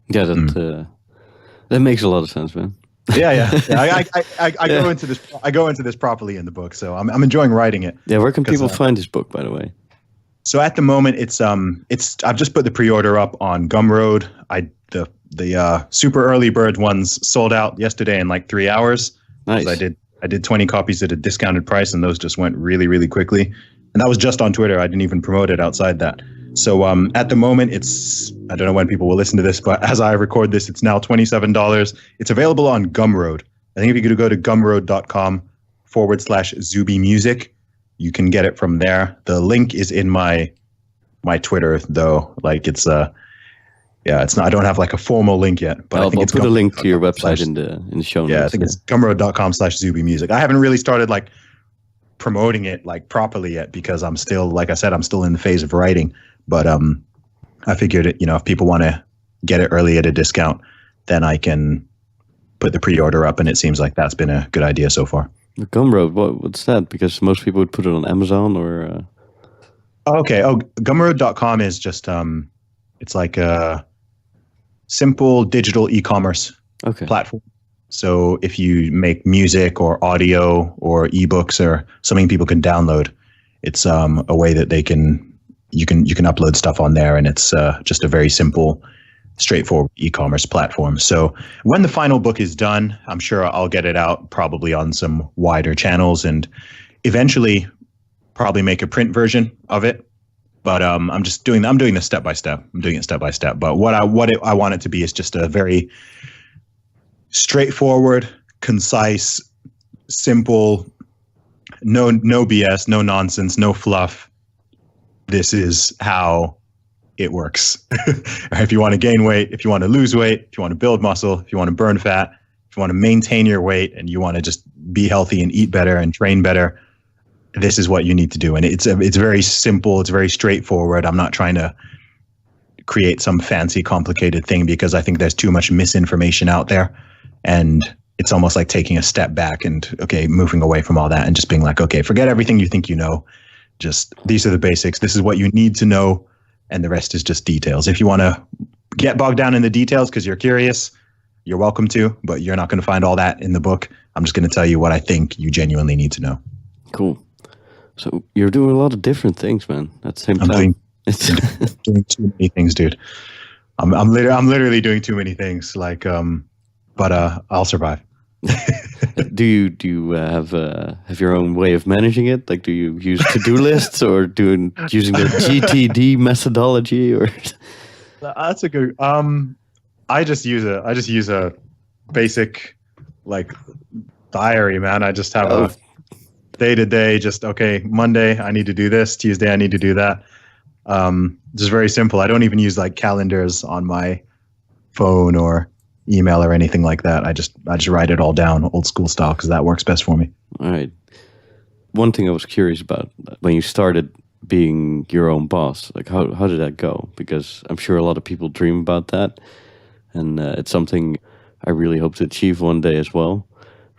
Yeah, that makes a lot of sense, man. Yeah. I go into this. I go into this properly in the book, so I'm enjoying writing it. Yeah, where can people find this book, by the way? So at the moment, it's I've just put the pre-order up on Gumroad. The super early bird ones sold out yesterday in like 3 hours. Nice. I did 20 copies at a discounted price, and those just went really, really quickly. And that was just on Twitter. I didn't even promote it outside that. So at the moment, I don't know when people will listen to this, but as I record this, it's now $27. It's available on Gumroad. I think if you could go to gumroad.com/Zuby Music, you can get it from there. The link is in my Twitter, though. Like it's it's not. I don't have like a formal link yet, but I'll put a link to your website in the show notes. Yeah, I think it's gumroad.com/Zuby Music. I haven't really started like promoting it like properly yet because I'm still, like I said, I'm still in the phase of writing. But I figured, if people want to get it early at a discount, then I can put the pre-order up, and it seems like that's been a good idea so far. Gumroad, what's that? Because most people would put it on Amazon or... Okay. Gumroad.com is just, it's like a simple digital e-commerce platform. So if you make music or audio or ebooks or something people can download, it's a way that you can upload stuff on there, and it's just a very simple, straightforward e-commerce platform. So when the final book is done, I'm sure I'll get it out probably on some wider channels and eventually probably make a print version of it. But I'm doing this step by step. I'm doing it step by step. But what I want it to be is just a very straightforward, concise, simple, no BS, no nonsense, no fluff. This is how it works. If you want to gain weight, if you want to lose weight, if you want to build muscle, if you want to burn fat, if you want to maintain your weight and you want to just be healthy and eat better and train better, this is what you need to do. And it's very simple. It's very straightforward. I'm not trying to create some fancy, complicated thing because I think there's too much misinformation out there. And it's almost like taking a step back and, moving away from all that and just being like, forget everything you think you know. Just these are the basics. This is what you need to know. And the rest is just details. If you want to get bogged down in the details because you're curious, you're welcome to, but you're not going to find all that in the book. I'm just going to tell you what I think you genuinely need to know. Cool. So you're doing a lot of different things, man. At the same time, doing too many things, dude. I'm literally doing too many things. Like, but I'll survive. Do you have your own way of managing it? Like, do you use to-do lists or using the GTD methodology? Or that's a good. I just use a basic like diary, man. I just have a day-to-day. Just Monday I need to do this. Tuesday I need to do that. Just very simple. I don't even use like calendars on my phone or email or anything like that. I just write it all down old school style because that works best for me. All right. One thing I was curious about when you started being your own boss, like how did that go? Because I'm sure a lot of people dream about that, and it's something I really hope to achieve one day as well.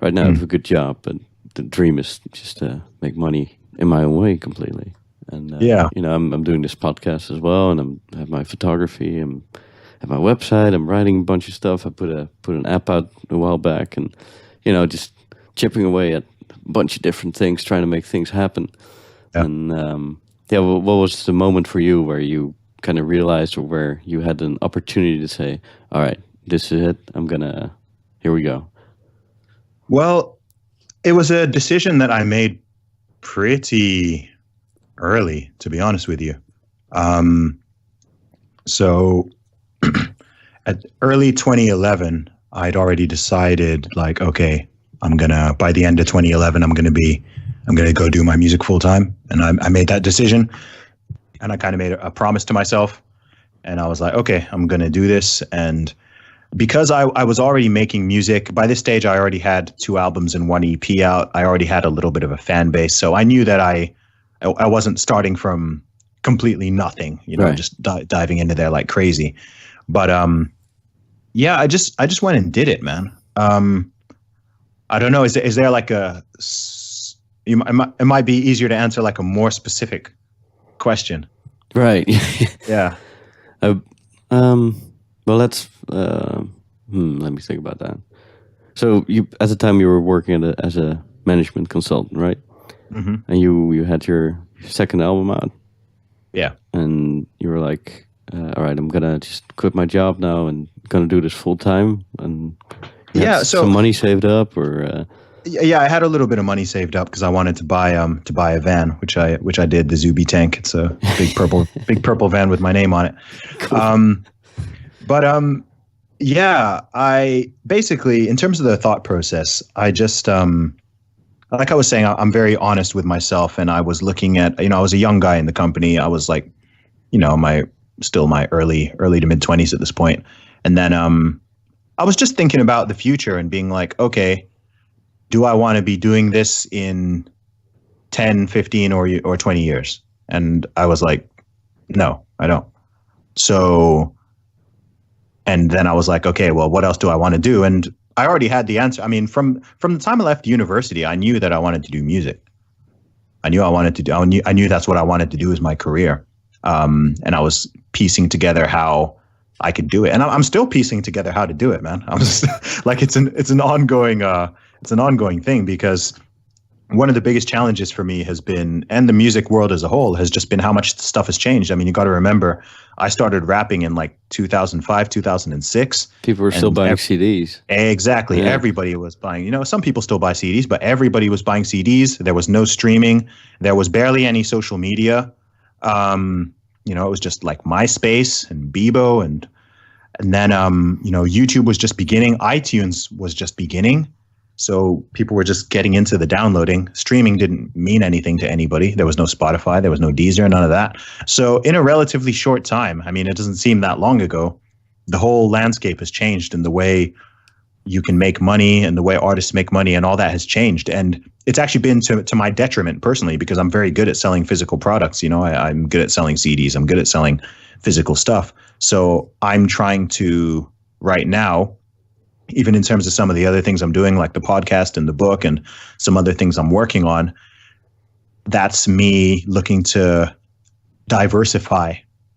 Right now I have a good job, but the dream is just to make money in my own way completely. And I'm doing this podcast as well, and I have my photography and at my website. I'm writing a bunch of stuff. I put an app out a while back, and just chipping away at a bunch of different things, trying to make things happen. Yeah. And what was the moment for you where you kind of realized, or where you had an opportunity to say, all right, this is it, here we go? Well, it was a decision that I made pretty early, to be honest with you. So at early 2011, I'd already decided like, by the end of 2011, I'm going to go do my music full time. And I made that decision, and I kind of made a promise to myself, and I was like, I'm going to do this. And because I was already making music. By this stage, I already had 2 albums and 1 EP out. I already had a little bit of a fan base. So I knew that I wasn't starting from completely nothing, Right. just diving into there like crazy. But yeah, I just went and did it, man. I don't know. Is there like it might be easier to answer like a more specific question. Right. Yeah. Well, that's let me think about that. So you, at the time, you were working as a management consultant, right? Mm-hmm. And you had your second album out, Yeah. and you were like, "All right, I'm gonna just quit my job now and gonna do this full time." And you had So some money saved up, or yeah, I had a little bit of money saved up because I wanted to buy a van, which I did, the Zuby tank. It's a big purple van with my name on it. Cool. Yeah, I basically, in terms of the thought process, I just like I was saying, I'm very honest with myself, and I was looking at, I was a young guy in the company. I was like, my early to mid 20s at this point, and then I was just thinking about the future and being like, okay, do I want to be doing this in 10, 15, or 20 years? And I was like, no, I don't. So, and then I was like, okay, well, what else do I want to do? And I already had the answer. I mean, from the time I left university, I knew that I wanted to do music. I knew that's what I wanted to do as my career. And I was piecing together how I could do it. And I'm still piecing together how to do it, man. I'm just like, it's an ongoing thing, because one of the biggest challenges for me has been, and the music world as a whole, has just been how much stuff has changed. I mean, you got to remember, I started rapping in like 2005, 2006. people were still buying CDs. Exactly. Yeah. Everybody was buying, some people still buy CDs, but everybody was buying CDs. There was no streaming. There was barely any social media. It was just like MySpace and Bebo, and then, YouTube was just beginning. iTunes was just beginning. So people were just getting into the downloading. Streaming didn't mean anything to anybody. There was no Spotify, there was no Deezer, none of that. So in a relatively short time, I mean, it doesn't seem that long ago, the whole landscape has changed, and the way you can make money and the way artists make money and all that has changed. And it's actually been to my detriment personally, because I'm very good at selling physical products. I'm good at selling CDs. I'm good at selling physical stuff. So I'm trying to, right now, even in terms of some of the other things I'm doing, like the podcast and the book and some other things I'm working on, that's me looking to diversify,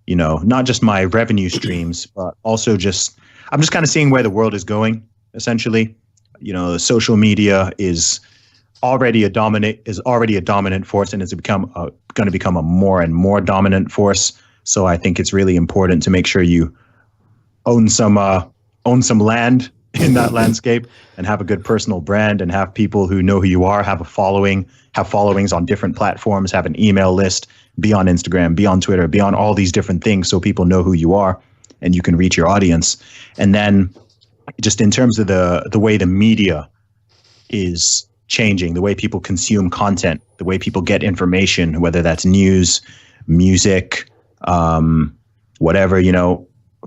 not just my revenue streams, but also I'm just kind of seeing where the world is going, essentially. Social media is already a dominant force, and it's going to become a more and more dominant force. So I think it's really important to make sure you own some land in that landscape, and have a good personal brand, and have people who know who you are, have followings on different platforms, have an email list, be on Instagram, be on Twitter, be on all these different things, so people know who you are and you can reach your audience. And then just in terms of the way the media is changing, the way people consume content, the way people get information, whether that's news, music, whatever,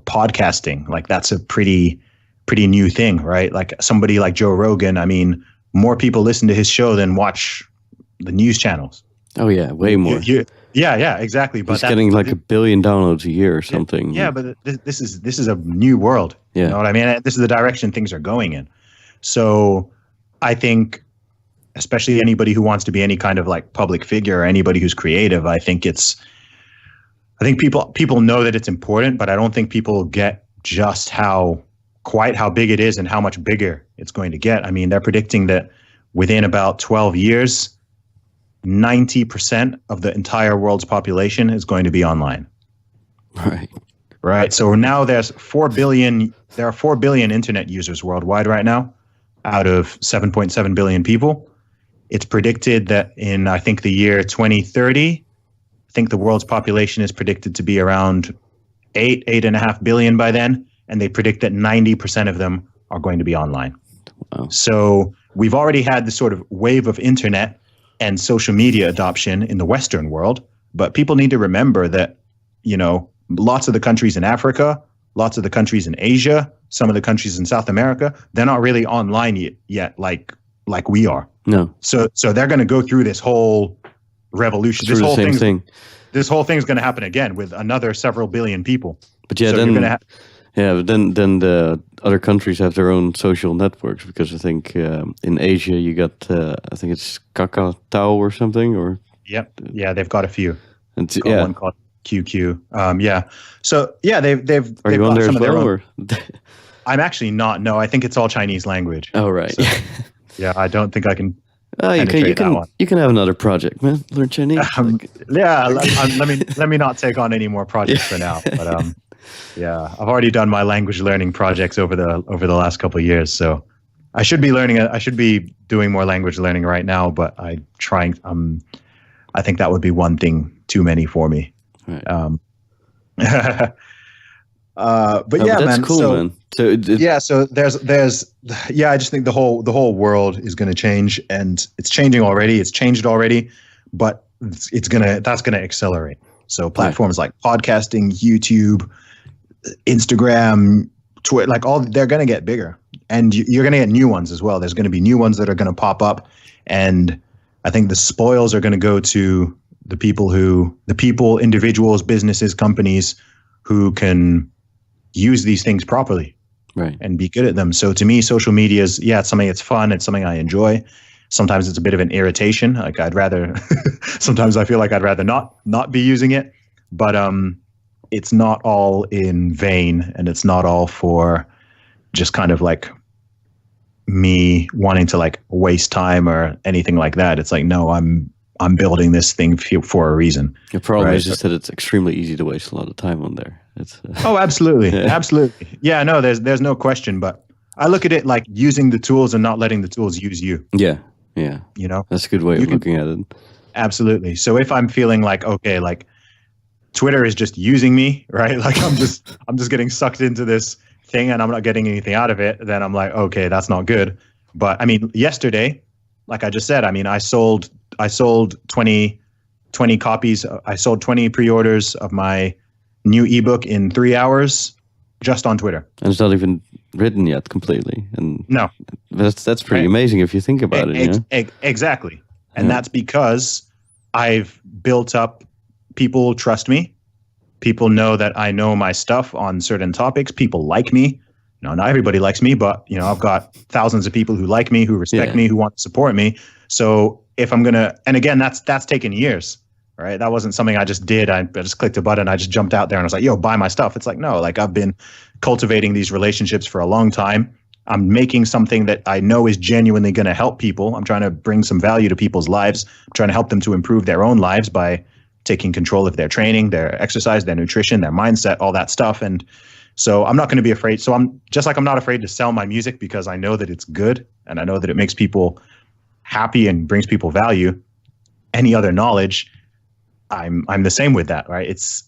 podcasting, like that's a pretty new thing, right? Like somebody like Joe Rogan, I mean, more people listen to his show than watch the news channels. Oh yeah, way more. Yeah, exactly. But he's getting like 1 billion downloads a year or something. Yeah, but this is a new world. Yeah. You know what I mean? This is the direction things are going in. So I think, especially anybody who wants to be any kind of like public figure, or anybody who's creative, I think people know that it's important, but I don't think people get just quite how big it is and how much bigger it's going to get. I mean, they're predicting that within about 12 years, 90% of the entire world's population is going to be online. Right. So now there are 4 billion internet users worldwide right now, out of 7.7 billion people. It's predicted that in, I think, the year 2030, I think the world's population is predicted to be around 8.5 billion by then. And they predict that 90% of them are going to be online. Wow. So we've already had this sort of wave of internet and social media adoption in the Western world. But people need to remember that, lots of the countries in Africa, lots of the countries in Asia, some of the countries in South America, they're not really online yet like we are. No. So they're going to go through this whole revolution. Through the same thing. This whole thing's going to happen again with another several billion people. But yeah, so then the other countries have their own social networks, because I think in Asia you got I think it's Kakao or something, or yeah, they've got a few. And one called QQ. So yeah, they've Are you on there as well? Or? I'm actually not. No, I think it's all Chinese language. Oh right. So, yeah, I don't think I can. Oh, you can have another project, man. Learn Chinese. Let me not take on any more projects for now. But yeah, I've already done my language learning projects over the last couple of years. So I should be learning. I should be doing more language learning right now. But I think that would be one thing too many for me. Right. But that's man, cool, man. So I just think the whole world is going to change, and it's changing already. It's changed already, but that's gonna accelerate. So platforms like podcasting, YouTube, Instagram, Twitter, they're going to get bigger, and you're going to get new ones as well. There's going to be new ones that are going to pop up, and I think the spoils are going to go to the people, individuals, businesses, companies who can use these things properly, right, and be good at them. So to me, social media is it's something that's fun. It's something I enjoy. Sometimes it's a bit of an irritation. Like sometimes I feel like I'd rather not be using it, but it's not all in vain, and it's not all for just kind of like me wanting to like waste time or anything like that. It's like, no, I'm building this thing for a reason. The problem is just that it's extremely easy to waste a lot of time on there. It's oh, absolutely, absolutely. Yeah, no, there's no question. But I look at it like using the tools and not letting the tools use you. Yeah. You know, that's a good way of looking at it. Absolutely. So if I'm feeling like, okay, like Twitter is just using me, right? Like I'm just getting sucked into this thing and I'm not getting anything out of it, then I'm like, okay, that's not good. But I mean, yesterday, like I just said, I mean, I sold 20 copies. I sold 20 pre-orders of my new ebook in 3 hours just on Twitter. And it's not even written yet completely. And no, that's pretty amazing if you think about it. Exactly. And that's because I've built up, people trust me. People know that I know my stuff on certain topics. People like me. No, not everybody likes me, but I've got thousands of people who like me, who respect me, who want to support me. So if I'm gonna, and again, that's taken years, right? That wasn't something I just did. I just clicked a button. I just jumped out there and I was like, yo, buy my stuff. It's like, no, like I've been cultivating these relationships for a long time. I'm making something that I know is genuinely going to help people. I'm trying to bring some value to people's lives. I'm trying to help them to improve their own lives by taking control of their training, their exercise, their nutrition, their mindset, all that stuff. And so I'm not going to be afraid. So I'm not afraid to sell my music because I know that it's good and I know that it makes people happy and brings people value. Any other knowledge, I'm the same with that, right? It's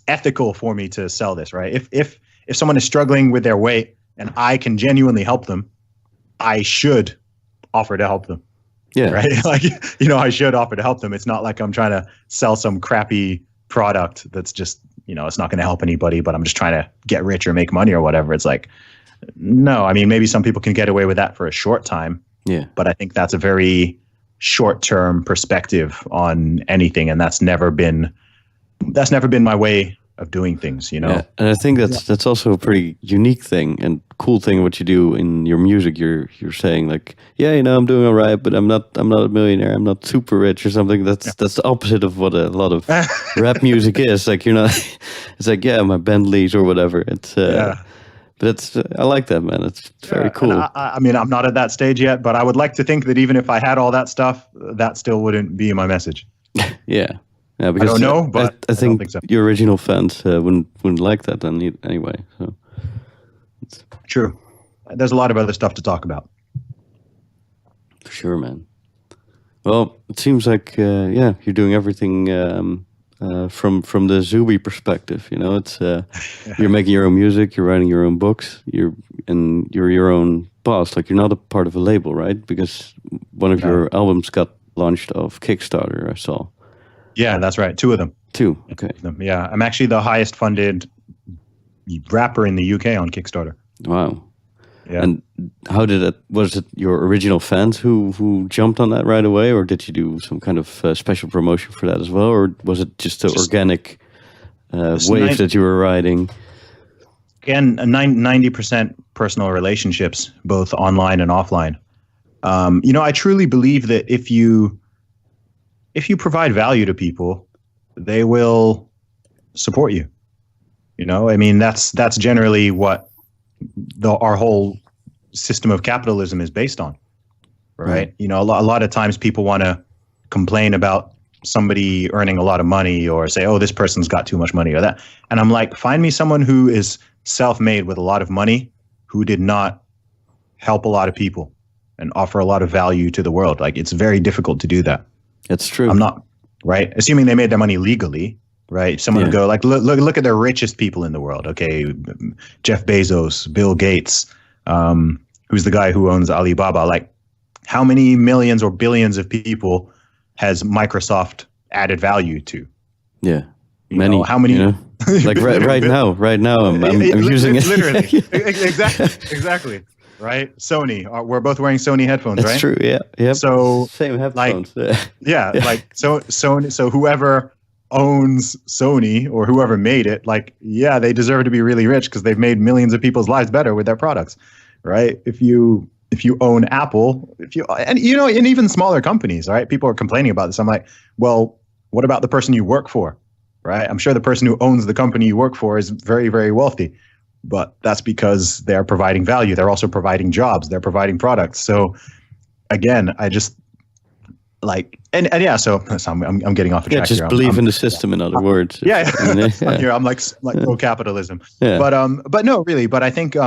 ethical for me to sell this, right? If someone is struggling with their weight and I can genuinely help them, I should offer to help them. Yeah. Right. Like, I should offer to help them. It's not like I'm trying to sell some crappy product that's just, it's not going to help anybody, but I'm just trying to get rich or make money or whatever. It's like, no, I mean, maybe some people can get away with that for a short time. Yeah. But I think that's a very short-term perspective on anything. And that's never been my way of doing things, Yeah. And I think that's also a pretty unique thing and cool thing what you do in your music. You're saying like, I'm doing all right, but I'm not a millionaire. I'm not super rich or something. That's the opposite of what a lot of rap music is. Like you're not. It's like my Bentleys or whatever. It's but I like that, man. It's very cool. I mean, I'm not at that stage yet, but I would like to think that even if I had all that stuff, that still wouldn't be my message. Yeah. Yeah, because I don't know, but I think, don't think so. Your original fans wouldn't like that then anyway. So it's true. There's a lot of other stuff to talk about. For sure, man. Well, it seems like you're doing everything from the Zuby perspective. It's you're making your own music, you're writing your own books, you're your own boss. Like you're not a part of a label, right? Because one of your albums got launched off Kickstarter, I saw. Yeah, that's right. 2 of them. 2, okay. Yeah, I'm actually the highest funded rapper in the UK on Kickstarter. Wow. Yeah. And how did it? Was it your original fans who jumped on that right away, or did you do some kind of special promotion for that as well, or was it just an organic wave that you were riding? Again, 90% personal relationships, both online and offline. I truly believe that if you provide value to people, they will support you. I mean, that's generally what our whole system of capitalism is based on, right? A lot of times people want to complain about somebody earning a lot of money or say, oh, this person's got too much money or that. And I'm like, find me someone who is self-made with a lot of money, who did not help a lot of people and offer a lot of value to the world. Like, it's very difficult to do that. It's true. I'm not, right? Assuming they made their money legally, right? Someone would go like, look at the richest people in the world. Okay, Jeff Bezos, Bill Gates, who's the guy who owns Alibaba. Like, how many millions or billions of people has Microsoft added value to? Yeah, many. How many? Like right now, I'm using it. Literally, exactly. Right, Sony. We're both wearing Sony headphones, That's right? True. Yeah. Yep. So same headphones. Sony. So whoever owns Sony or whoever made it, they deserve to be really rich because they've made millions of people's lives better with their products, right? If you own Apple, and even smaller companies, right? People are complaining about this. I'm like, well, what about the person you work for, right? I'm sure the person who owns the company you work for is very, very wealthy. But that's because they're providing value. They're also providing jobs. They're providing products. So again, I just So I'm getting off the track. Just here. believe in the system. In other words. Yeah. Here I'm like pro capitalism. Yeah. But no, really. But I think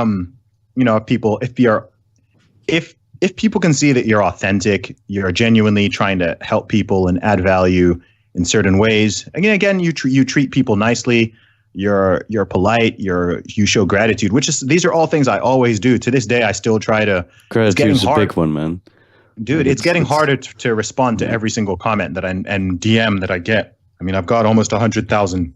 if people can see that you're authentic, you're genuinely trying to help people and add value in certain ways. Again, you treat people nicely. You're polite. You show gratitude, these are all things I always do. To this day, I still try to. Gratitude is a big one, man. Dude, it's getting harder to respond to every single comment and DM that I get. I mean, I've got almost 100,000.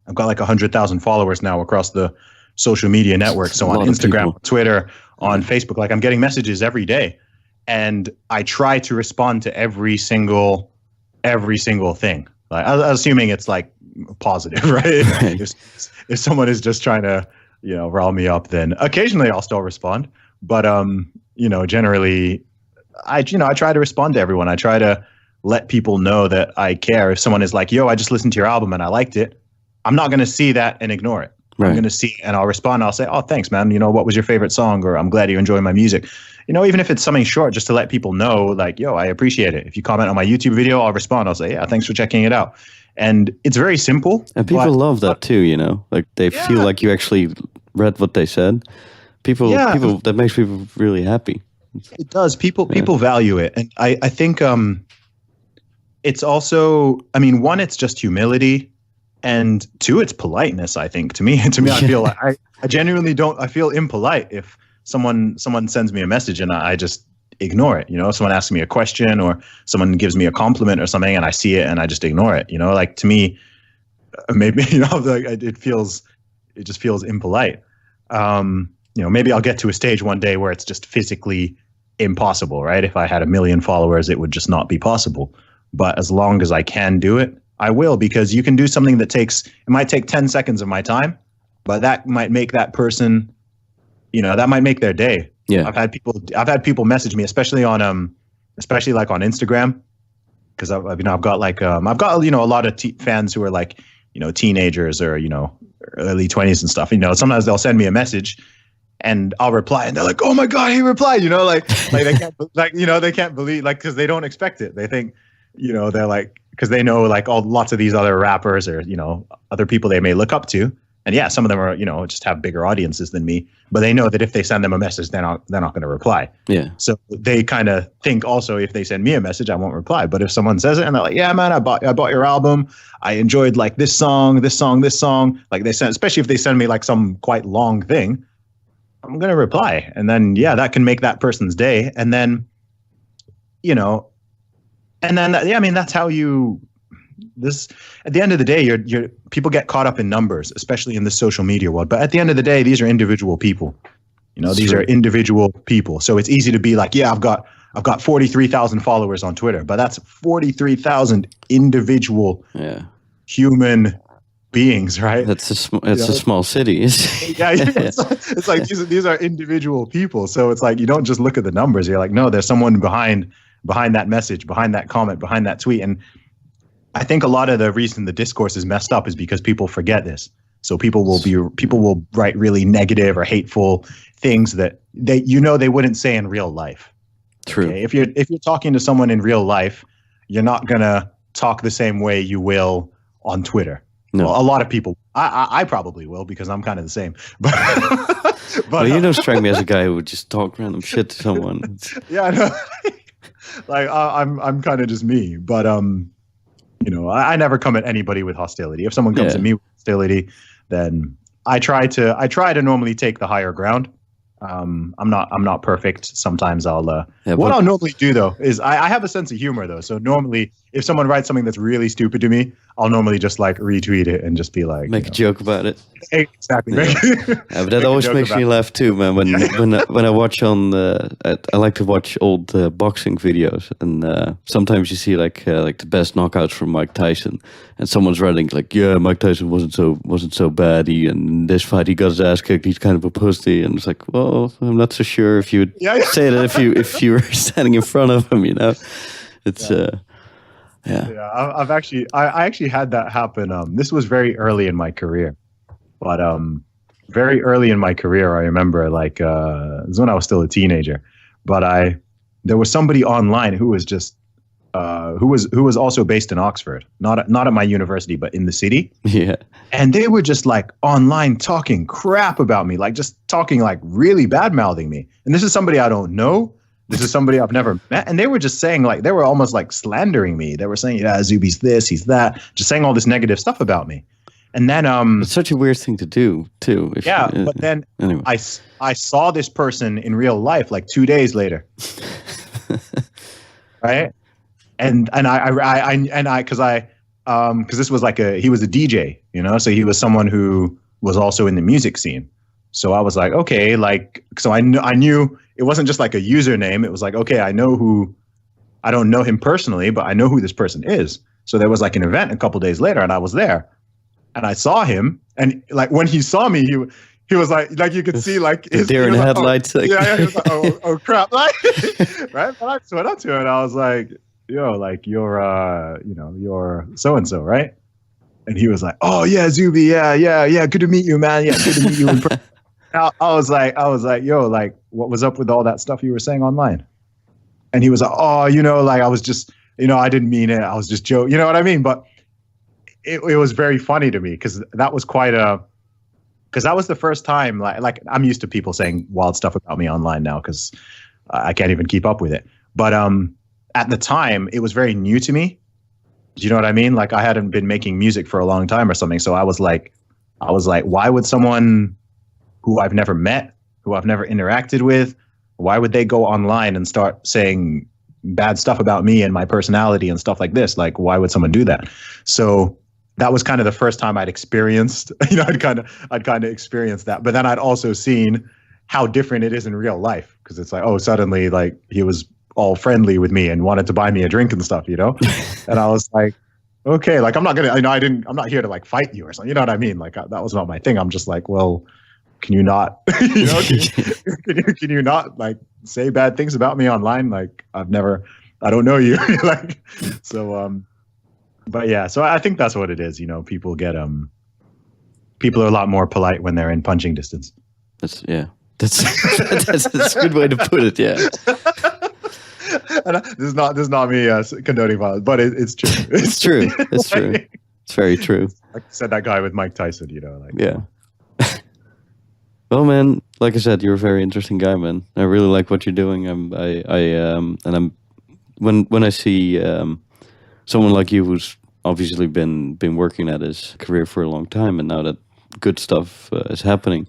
I've got like 100,000 followers now across the social media networks. So on Instagram, Twitter, on Facebook, I'm getting messages every day, and I try to respond to every single thing. Like, I'm assuming it's like positive, right? If someone is just trying to, rile me up, then occasionally I'll still respond. But generally, I try to respond to everyone. I try to let people know that I care. If someone is like, yo, I just listened to your album and I liked it, I'm not going to see that and ignore it. Right. I'm going to see and I'll respond. I'll say, oh, thanks, man. What was your favorite song? Or I'm glad you enjoy my music. Even if it's something short, just to let people know, like, yo, I appreciate it. If you comment on my YouTube video, I'll respond. I'll say, yeah, thanks for checking it out. And it's very simple. And people love that too, Like they feel like you actually read what they said. People that makes people really happy. It does. People value it. And I think it's also, one, it's just humility. And two, it's politeness, I think. To me, I feel like I genuinely don't, I feel impolite if someone sends me a message and I just ignore it. Someone asks me a question or someone gives me a compliment or something and I see it and I just ignore it. Like, to me, maybe, it just feels impolite. Maybe I'll get to a stage one day where it's just physically impossible, right? If I had 1 million followers, it would just not be possible. But as long as I can do it, I will, because you can do something that it might take 10 seconds of my time, but that might make that person, that might make their day. Yeah. I've had people message me, especially like on Instagram, because I've got a lot of fans who are like, teenagers or, early 20s and stuff. Sometimes they'll send me a message and I'll reply and they're like, oh my God, he replied, like they can't, they can't believe, because they don't expect it. They think, they're like, because they know lots of these other rappers or, other people they may look up to. And yeah, some of them are, just have bigger audiences than me, but they know that if they send them a message, they're not going to reply. Yeah. So they kind of think also, if they send me a message, I won't reply. But if someone says it and they're like, yeah, man, I bought your album. I enjoyed this song. Like they send, especially if they send me some quite long thing, I'm going to reply. And then, that can make that person's day. And then, that's how at the end of the day, people get caught up in numbers, especially in the social media world. But at the end of the day, these are individual people, You know, these are individual people. So it's easy to be like, yeah, I've got 43,000 followers on Twitter, but that's 43,000 individual human beings, right? That's a small city. It's like these are individual people. So it's like you don't just look at the numbers. You're like, no, there's someone behind that message, behind that comment, behind that tweet. And I think a lot of the reason the discourse is messed up is because people forget this. So people will write really negative or hateful things that they wouldn't say in real life. True. Okay? If you're talking to someone in real life, you're not gonna talk the same way you will on Twitter. No. Well, a lot of people. I probably will because I'm kind of the same. But well, you don't strike me as a guy who would just talk random shit to someone. Yeah, I know. Like I'm kind of just me. But you know, I never come at anybody with hostility. If someone comes at me with hostility, then I try to normally take the higher ground. I'm not perfect. Sometimes I'll normally do though is I have a sense of humor though. So normally if someone writes something that's really stupid to me, I'll normally just like retweet it and just be like make a joke about it. Exactly. Yeah. But that always makes me laugh too, man. When I watch I like to watch old boxing videos, and sometimes you see like the best knockouts from Mike Tyson, and someone's writing like, yeah, Mike Tyson wasn't so bad. In this fight he got his ass kicked. He's kind of a pussy, and it's like, well, I'm not so sure if you would say that if you were standing in front of him, you know. It's I actually had that happen. This was very early in my career, but very early in my career, I remember like it was when I was still a teenager. But there was somebody online who was just who was also based in Oxford, not at my university, but in the city. Yeah, and they were just like online talking crap about me, like just talking like really bad mouthing me. And this is somebody I don't know. This is somebody I've never met. And they were just saying like, they were almost like slandering me. They were saying, yeah, Zuby's this, he's that, just saying all this negative stuff about me. And then it's such a weird thing to do too. But then anyway. I saw this person in real life like 2 days later. Right. And because this was like he was a DJ, you know, so he was someone who was also in the music scene. So I was like, okay, like, so I knew it wasn't just like a username. It was like, okay, I don't know him personally, but I know who this person is. So there was like an event a couple days later and I was there and I saw him. And like, when he saw me, he was like you could see like his deer in the headlights. He was like, oh crap. Like, right. But I just went up to him and I was like, yo, like you're so-and-so, right? And he was like, oh yeah, Zuby. Yeah. Good to meet you, man. Yeah. Good to meet you in person. I was like, yo, like, what was up with all that stuff you were saying online? And he was like, oh, you know, like, I was just, you know, I didn't mean it. I was just joking. You know what I mean? But it was very funny to me because that was because that was the first time, like I'm used to people saying wild stuff about me online now because I can't even keep up with it. But at the time, it was very new to me. Do you know what I mean? Like, I hadn't been making music for a long time or something. So I was like, why would someone who I've never met, who I've never interacted with, why would they go online and start saying bad stuff about me and my personality and stuff like this? Like, why would someone do that? So that was kind of the first time I'd experienced, you know, I'd kind of experienced that. But then I'd also seen how different it is in real life because it's like, oh, suddenly like he was all friendly with me and wanted to buy me a drink and stuff, you know? And I was like, okay, like I'm not here to like fight you or something. You know what I mean? Like that was not my thing. I'm just like, well, can you not, you know, can you not like say bad things about me online? Like I don't know you. Like, so, but yeah, so I think that's what it is. You know, people are a lot more polite when they're in punching distance. That's a good way to put it. Yeah. And this is not me condoning violence, but it's true. It's true. It's true. It's very true. Like I said, that guy with Mike Tyson, you know, like yeah. Well, man, like I said, you're a very interesting guy, man. I really like what you're doing. When I see someone like you who's obviously been working at his career for a long time, and now that good stuff is happening,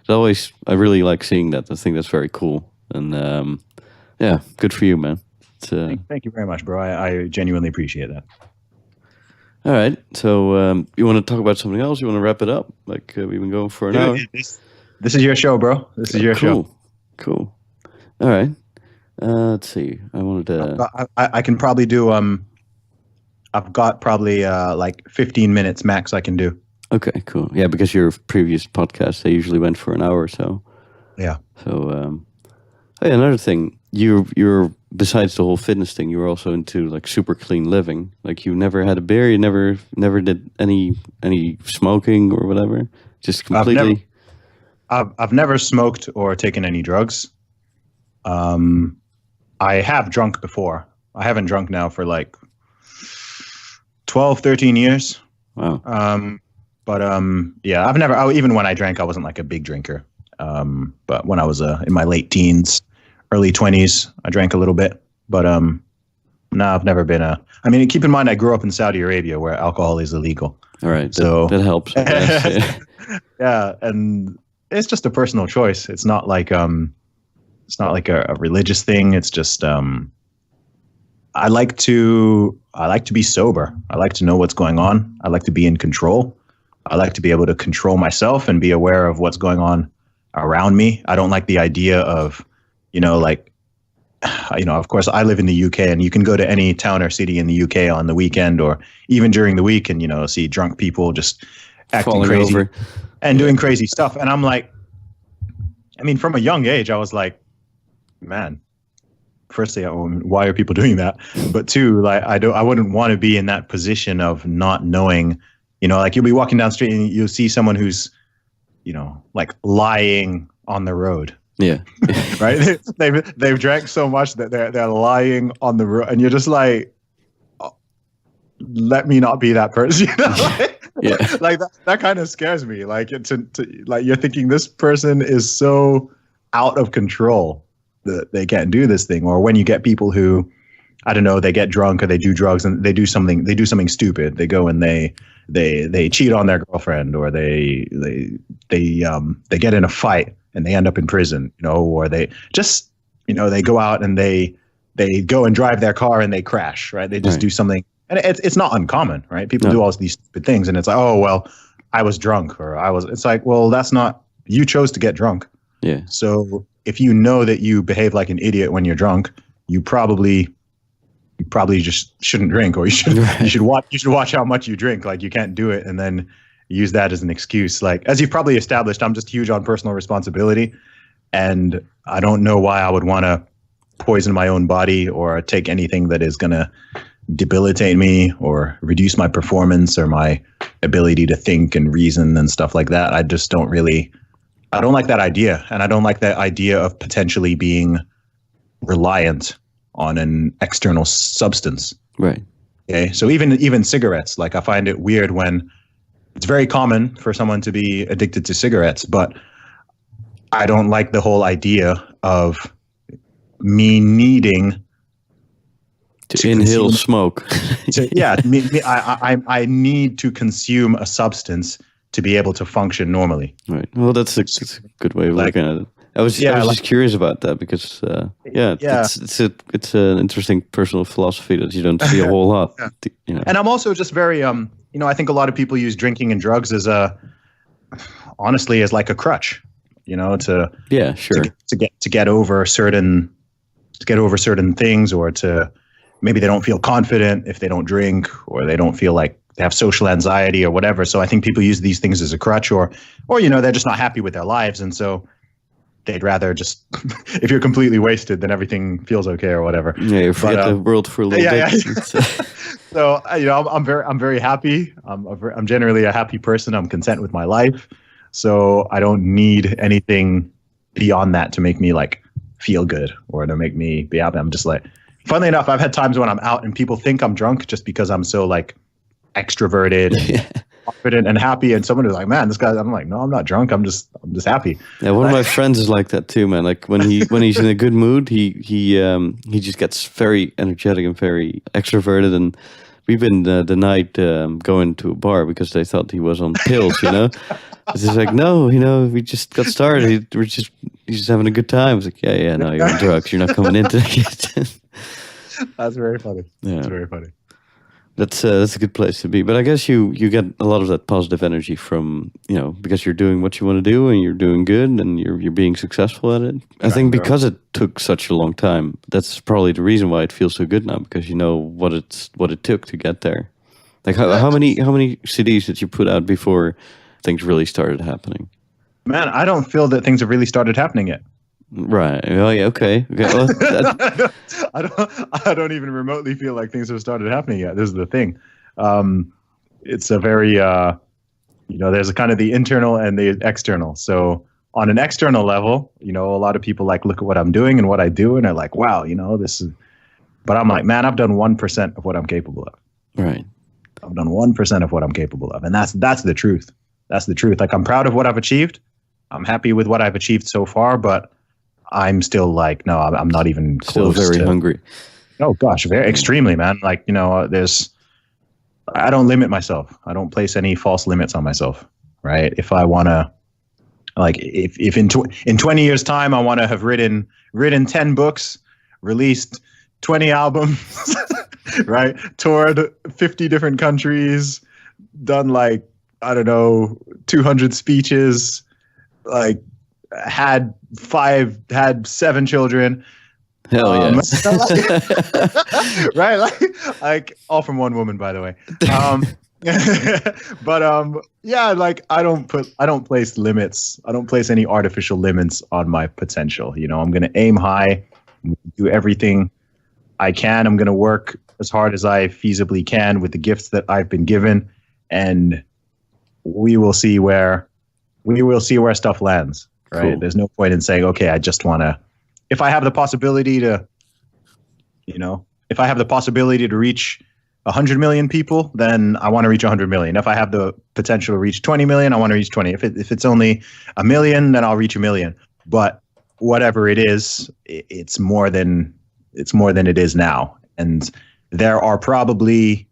I really like seeing that. I think that's very cool, and yeah, good for you, man. Thank you very much, bro. I genuinely appreciate that. All right, so you want to talk about something else? You want to wrap it up? Like we've been going for an hour. This is your show, bro. This is your show. Cool. All right. Let's see. I wanted to. I can probably do. I've got probably like 15 minutes max. I can do. Okay, cool. Yeah, because your previous podcasts, they usually went for an hour or so. Yeah. So, another thing, you're besides the whole fitness thing, you were also into like super clean living. Like you never had a beer, you never did any smoking or whatever. Just completely. I've never smoked or taken any drugs. I have drunk before. I haven't drunk now for like 12, 13 years. Wow. But yeah, I've never. Even when I drank, I wasn't like a big drinker. But when I was in my late teens, early 20s, I drank a little bit. But no, I've never been a. I mean, keep in mind, I grew up in Saudi Arabia, where alcohol is illegal. All right, so that helps. I guess. Yeah, and it's just a personal choice. It's not like a religious thing. It's just I like to be sober. I like to know what's going on. I like to be in control. I like to be able to control myself and be aware of what's going on around me. I don't like the idea of, of course, I live in the UK, and you can go to any town or city in the UK on the weekend or even during the week and, see drunk people just acting falling crazy over and doing crazy stuff. And I'm like, I mean, from a young age, I was like, man, firstly, why are people doing that? But two, like, I wouldn't want to be in that position of not knowing, like you'll be walking down the street and you'll see someone who's, like lying on the road. Yeah. Right. They've drank so much that they're lying on the road, and you're just like, oh, let me not be that person. Yeah. Like that kind of scares me. Like like you're thinking this person is so out of control that they can't do this thing. Or when you get people who, I don't know, they get drunk or they do drugs and they do something stupid. They go and they cheat on their girlfriend, or they get in a fight and they end up in prison, or they just, they go out and they go and drive their car and they crash, right? They just do something, and it's not uncommon, right? People do all these stupid things, and it's like, oh, well, I was drunk, it's like, well, that's not, you chose to get drunk. Yeah. So if you know that you behave like an idiot when you're drunk, you probably just shouldn't drink, or you should watch how much you drink. Like, you can't do it and then use that as an excuse. Like, as you've probably established, I'm just huge on personal responsibility, and I don't know why I would want to poison my own body or take anything that is going to debilitate me or reduce my performance or my ability to think and reason and stuff like that. I don't like that idea. And I don't like that idea of potentially being reliant on an external substance. Right. Okay. So even cigarettes, like, I find it weird when it's very common for someone to be addicted to cigarettes, but I don't like the whole idea of me needing to inhale smoke. I need to consume a substance to be able to function normally. Right. Well, that's a good way of looking at it. I was just curious about that because, it's an interesting personal philosophy that you don't see a whole lot. Yeah. And I'm also just very, I think a lot of people use drinking and drugs as honestly, as like a crutch, to get over certain things, or to maybe they don't feel confident if they don't drink, or they don't feel like they have social anxiety or whatever. So I think people use these things as a crutch, or they're just not happy with their lives, and so they'd rather just, if you're completely wasted, then everything feels okay or whatever. Yeah, you forget the world for a little bit. Yeah. So I'm very happy. I'm generally a happy person. I'm content with my life, so I don't need anything beyond that to make me like feel good or to make me be happy. I'm just like, funnily enough, I've had times when I'm out and people think I'm drunk just because I'm so like extroverted, confident, and happy. And someone is like, "Man, this guy." I'm like, "No, I'm not drunk. I'm just happy." Yeah, one of my friends is like that too, man. Like when he's in a good mood, he just gets very energetic and very extroverted. And we've been denied going to a bar because they thought he was on pills. It's just like, no, we just got started. He's just having a good time. It's like, yeah, no, you're on drugs. You're not coming into it. That's very funny. Yeah. That's very funny. That's a good place to be. But I guess you get a lot of that positive energy from, because you're doing what you want to do and you're doing good and you're being successful at it. I think because it took such a long time, that's probably the reason why it feels so good now, because you know what it took to get there. Like how many CDs did you put out before things really started happening? Man, I don't feel that things have really started happening yet. Right. Oh yeah. Okay. Well, I don't even remotely feel like things have started happening yet. This is the thing. It's a very, there's a kind of the internal and the external. So on an external level, a lot of people look at what I'm doing and what I do, and they're like, wow, this is. But I'm like, man, I've done 1% of what I'm capable of. Right. I've done 1% of what I'm capable of, and that's the truth. That's the truth. Like, I'm proud of what I've achieved. I'm happy with what I've achieved so far, but I'm still like, no, I'm not even close. Still very hungry. Oh gosh, very extremely, man. Like, I don't limit myself. I don't place any false limits on myself, right? If I want to, if in 20 years time, I want to have written 10 books, released 20 albums, right? Toured 50 different countries, done 200 speeches, had 7 children. Hell yeah. Right? Like all from one woman, by the way. But I don't place limits. I don't place any artificial limits on my potential. I'm going to aim high, do everything I can. I'm going to work as hard as I feasibly can with the gifts that I've been given, and we will see where stuff lands. Right. Cool. There's no point in saying, okay, I just want to, if I have the possibility to reach 100 million people, then I want to reach 100 million. If I have the potential to reach 20 million, I want to reach 20. If it's only 1 million, then I'll reach 1 million. But whatever it is, it's more than it is now. And there are probably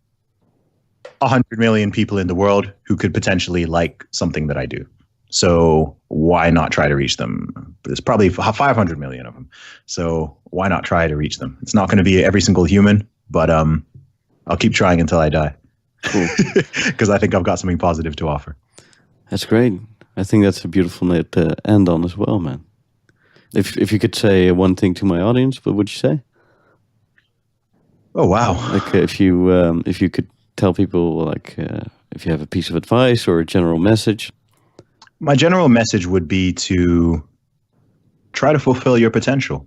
100 million people in the world who could potentially like something that I do. So why not try to reach them? There's probably 500 million of them. So why not try to reach them? It's not going to be every single human, but I'll keep trying until I die. Cool. Because I think I've got something positive to offer. That's great. I think that's a beautiful note to end on as well, man. If you could say one thing to my audience, what would you say? Oh, wow. If you could tell people, if you have a piece of advice or a general message. My general message would be to try to fulfill your potential.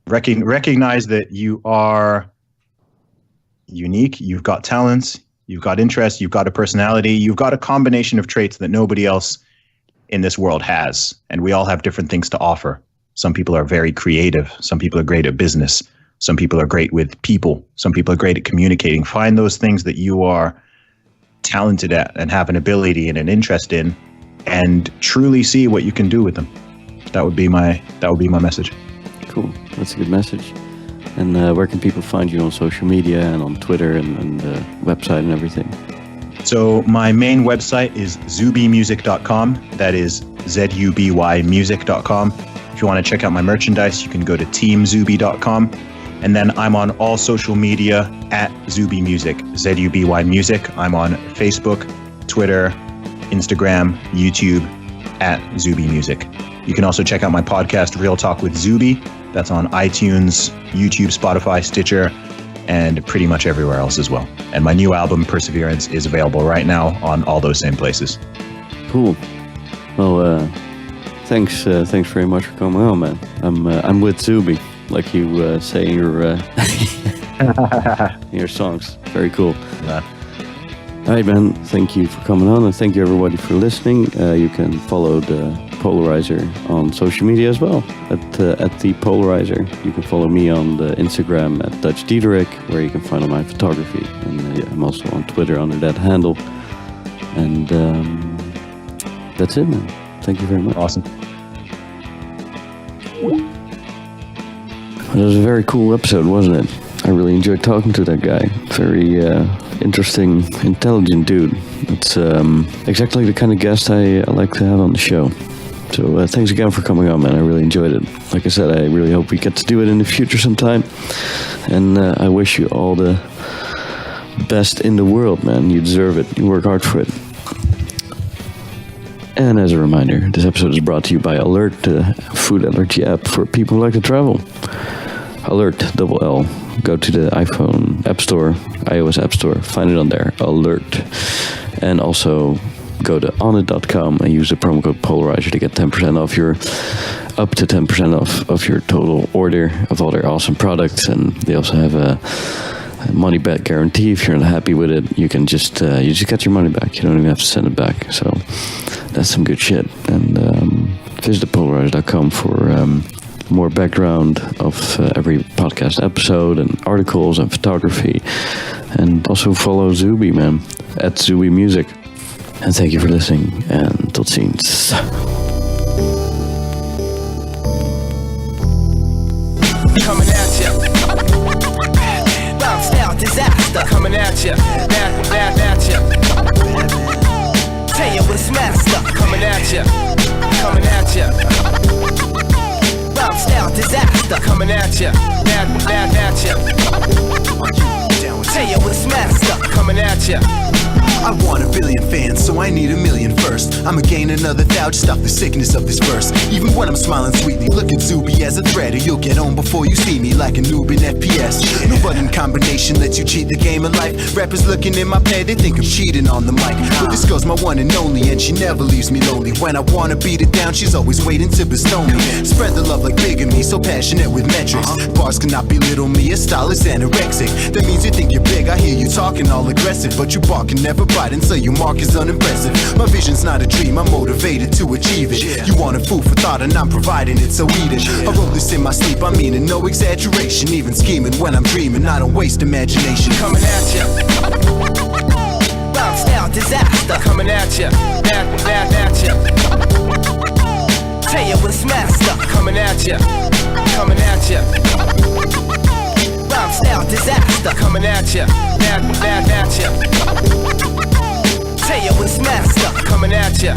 Recognize that you are unique. You've got talents. You've got interests. You've got a personality. You've got a combination of traits that nobody else in this world has. And we all have different things to offer. Some people are very creative. Some people are great at business. Some people are great with people. Some people are great at communicating. Find those things that you are talented at and have an ability and an interest in, and truly see what you can do with them. That would be my message. Cool. That's a good message. And where can people find you on social media and on Twitter and website and everything? So my main website is zubymusic.com. That is ZUBYmusic.com. If you want to check out my merchandise, you can go to teamzuby.com. And then I'm on all social media at Zuby Music, ZUBY Music. I'm on Facebook, Twitter, Instagram, YouTube at Zuby Music. You can also check out my podcast, Real Talk with Zuby. That's on iTunes, YouTube, Spotify, Stitcher, and pretty much everywhere else as well. And my new album, Perseverance, is available right now on all those same places. Cool. Well, thanks very much for coming on, man. I'm with Zuby, like you say in your songs. Very cool. All right, man. Thank you for coming on, and thank you everybody for listening. You can follow the Polarizer on social media as well at the Polarizer. You can follow me on the Instagram at Dutch Diederik, where you can find all my photography, and I'm also on Twitter under that handle. And that's it, man. Thank you very much. Awesome. It was a very cool episode, wasn't it? I really enjoyed talking to that guy. Very interesting, intelligent dude. It's exactly the kind of guest I like to have on the show. So thanks again for coming on, man. I really enjoyed it. Like I said, I really hope we get to do it in the future sometime. And I wish you all the best in the world, man. You deserve it. You work hard for it. And as a reminder, this episode is brought to you by Alert, the food allergy app for people who like to travel. Alert, double L. Go to the iPhone App Store, iOS App Store, find it on there, Alert. And also go to onit.com and use the promo code Polarizer to get 10% off up to 10% off of your total order of all their awesome products. And they also have a money back guarantee. If you're not happy with it, you can just you just get your money back. You don't even have to send it back. So that's some good shit. And visit polarizer.com for more background of every podcast episode and articles and photography. And also follow Zuby, man, at Zuby Music. And thank you for listening, and tot ziens. Coming at ya, bounce out disaster. Coming at ya, bad at ya. Tell you what's master. Coming at ya, bounce out disaster. Coming at ya, bad at ya. Tell you what's master. Coming at ya. I want 1 billion fans, so I need 1 million first. I'ma gain another 1,000, stop the sickness of this verse. Even when I'm smiling sweetly, look at Zuby as a threat, or you'll get on before you see me like a noob in FPS. No button combination lets you cheat the game of life. Rappers looking in my pay, they think I'm cheating on the mic. But this girl's my one and only, and she never leaves me lonely. When I wanna beat it down, she's always waiting to bestow me. Spread the love like bigamy, so passionate with metrics. Bars cannot belittle me, a style is anorexic. That means you think you're big, I hear you talking all aggressive, but you barking never bite and say your mark is unimpressive. My vision's not a dream, I'm motivated to achieve it. You want a food for thought and I'm providing it, so eat it. I wrote this in my sleep, I mean it, no exaggeration. Even scheming when I'm dreaming, I don't waste imagination. Coming at ya, bounce out disaster. Coming at ya, bad at ya. Tell you what's master. Coming at ya, bounce out disaster. Coming at ya, bad at ya. Tell you what's master. Coming at ya.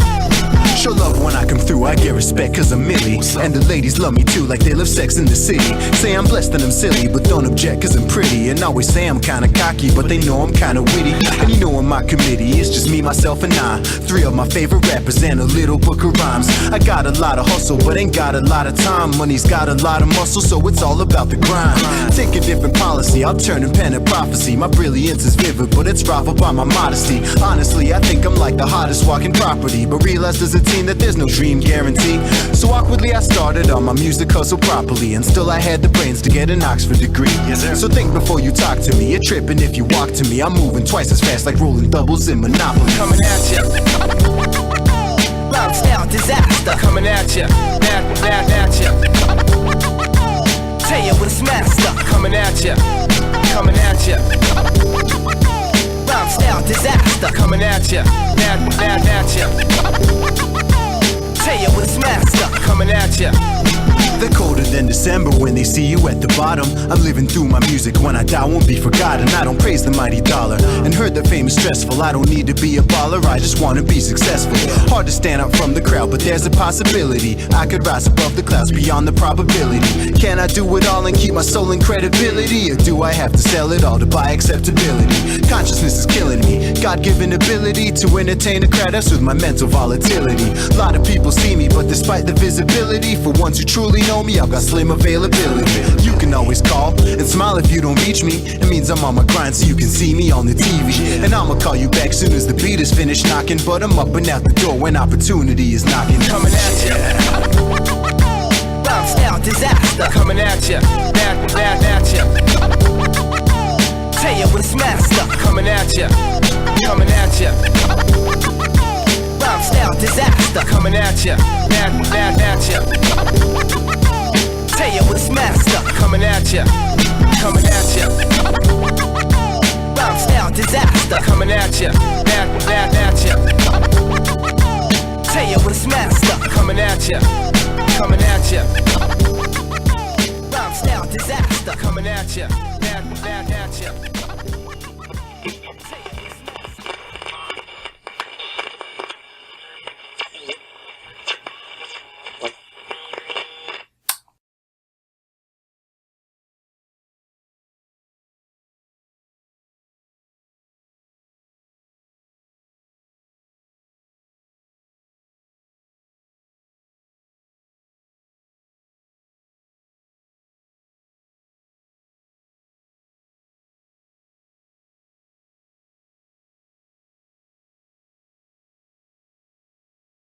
Show love when I come through, I get respect cause I'm Millie. And the ladies love me too, like they love sex in the city. Say I'm blessed and I'm silly, but don't object cause I'm pretty. And always say I'm kinda cocky, but they know I'm kinda witty. And you know on my committee, it's just me, myself and I. 3 of my favorite rappers and a little book of rhymes. I got a lot of hustle, but ain't got a lot of time. Money's got a lot of muscle, so it's all about the grind. Take a different policy, I'll turn and pen a prophecy. My brilliance is vivid, but it's rivaled by my modesty. Honestly, I think I'm like the hottest walking property, but realize there's a team that there's no dream guarantee. So awkwardly I started on my music hustle properly, and still I had the brains to get an Oxford degree. Yes, sir. So think before you talk to me, you're tripping if you walk to me. I'm moving twice as fast like rolling doubles in Monopoly. Coming at ya, bounce out disaster. Coming at ya, bad at ya. Tell you what's master. Coming at ya, bounce out disaster. Coming at ya, bad at ya. Tell you what's master. Coming at ya. They're colder than December when they see you at the bottom. I'm living through my music, when I die won't be forgotten. I don't praise the mighty dollar, and heard that fame is stressful. I don't need to be a baller, I just wanna be successful. Hard to stand out from the crowd, but there's a possibility I could rise above the clouds beyond the probability. Can I do it all and keep my soul in credibility? Or do I have to sell it all to buy acceptability? Consciousness is killing me, God-given ability to entertain a crowd that's with my mental volatility. A lot of people see me, but despite the visibility, for ones who truly know me, I've got slim availability. You can always call and smile if you don't reach me. It means I'm on my grind so you can see me on the TV. And I'ma call you back soon as the beat is finished knocking. But I'm up and out the door when opportunity is knocking. Coming at ya, bounce out disaster. Coming at ya, bad at ya. Tell you what's master. Coming at ya, bounce out disaster. Coming at ya, bad at ya. Tell you what's master. Coming at ya, bounce out disaster. Coming at ya, bad at ya. Tell you what's master. Coming at ya, bounce out disaster. Coming at ya, bad at ya.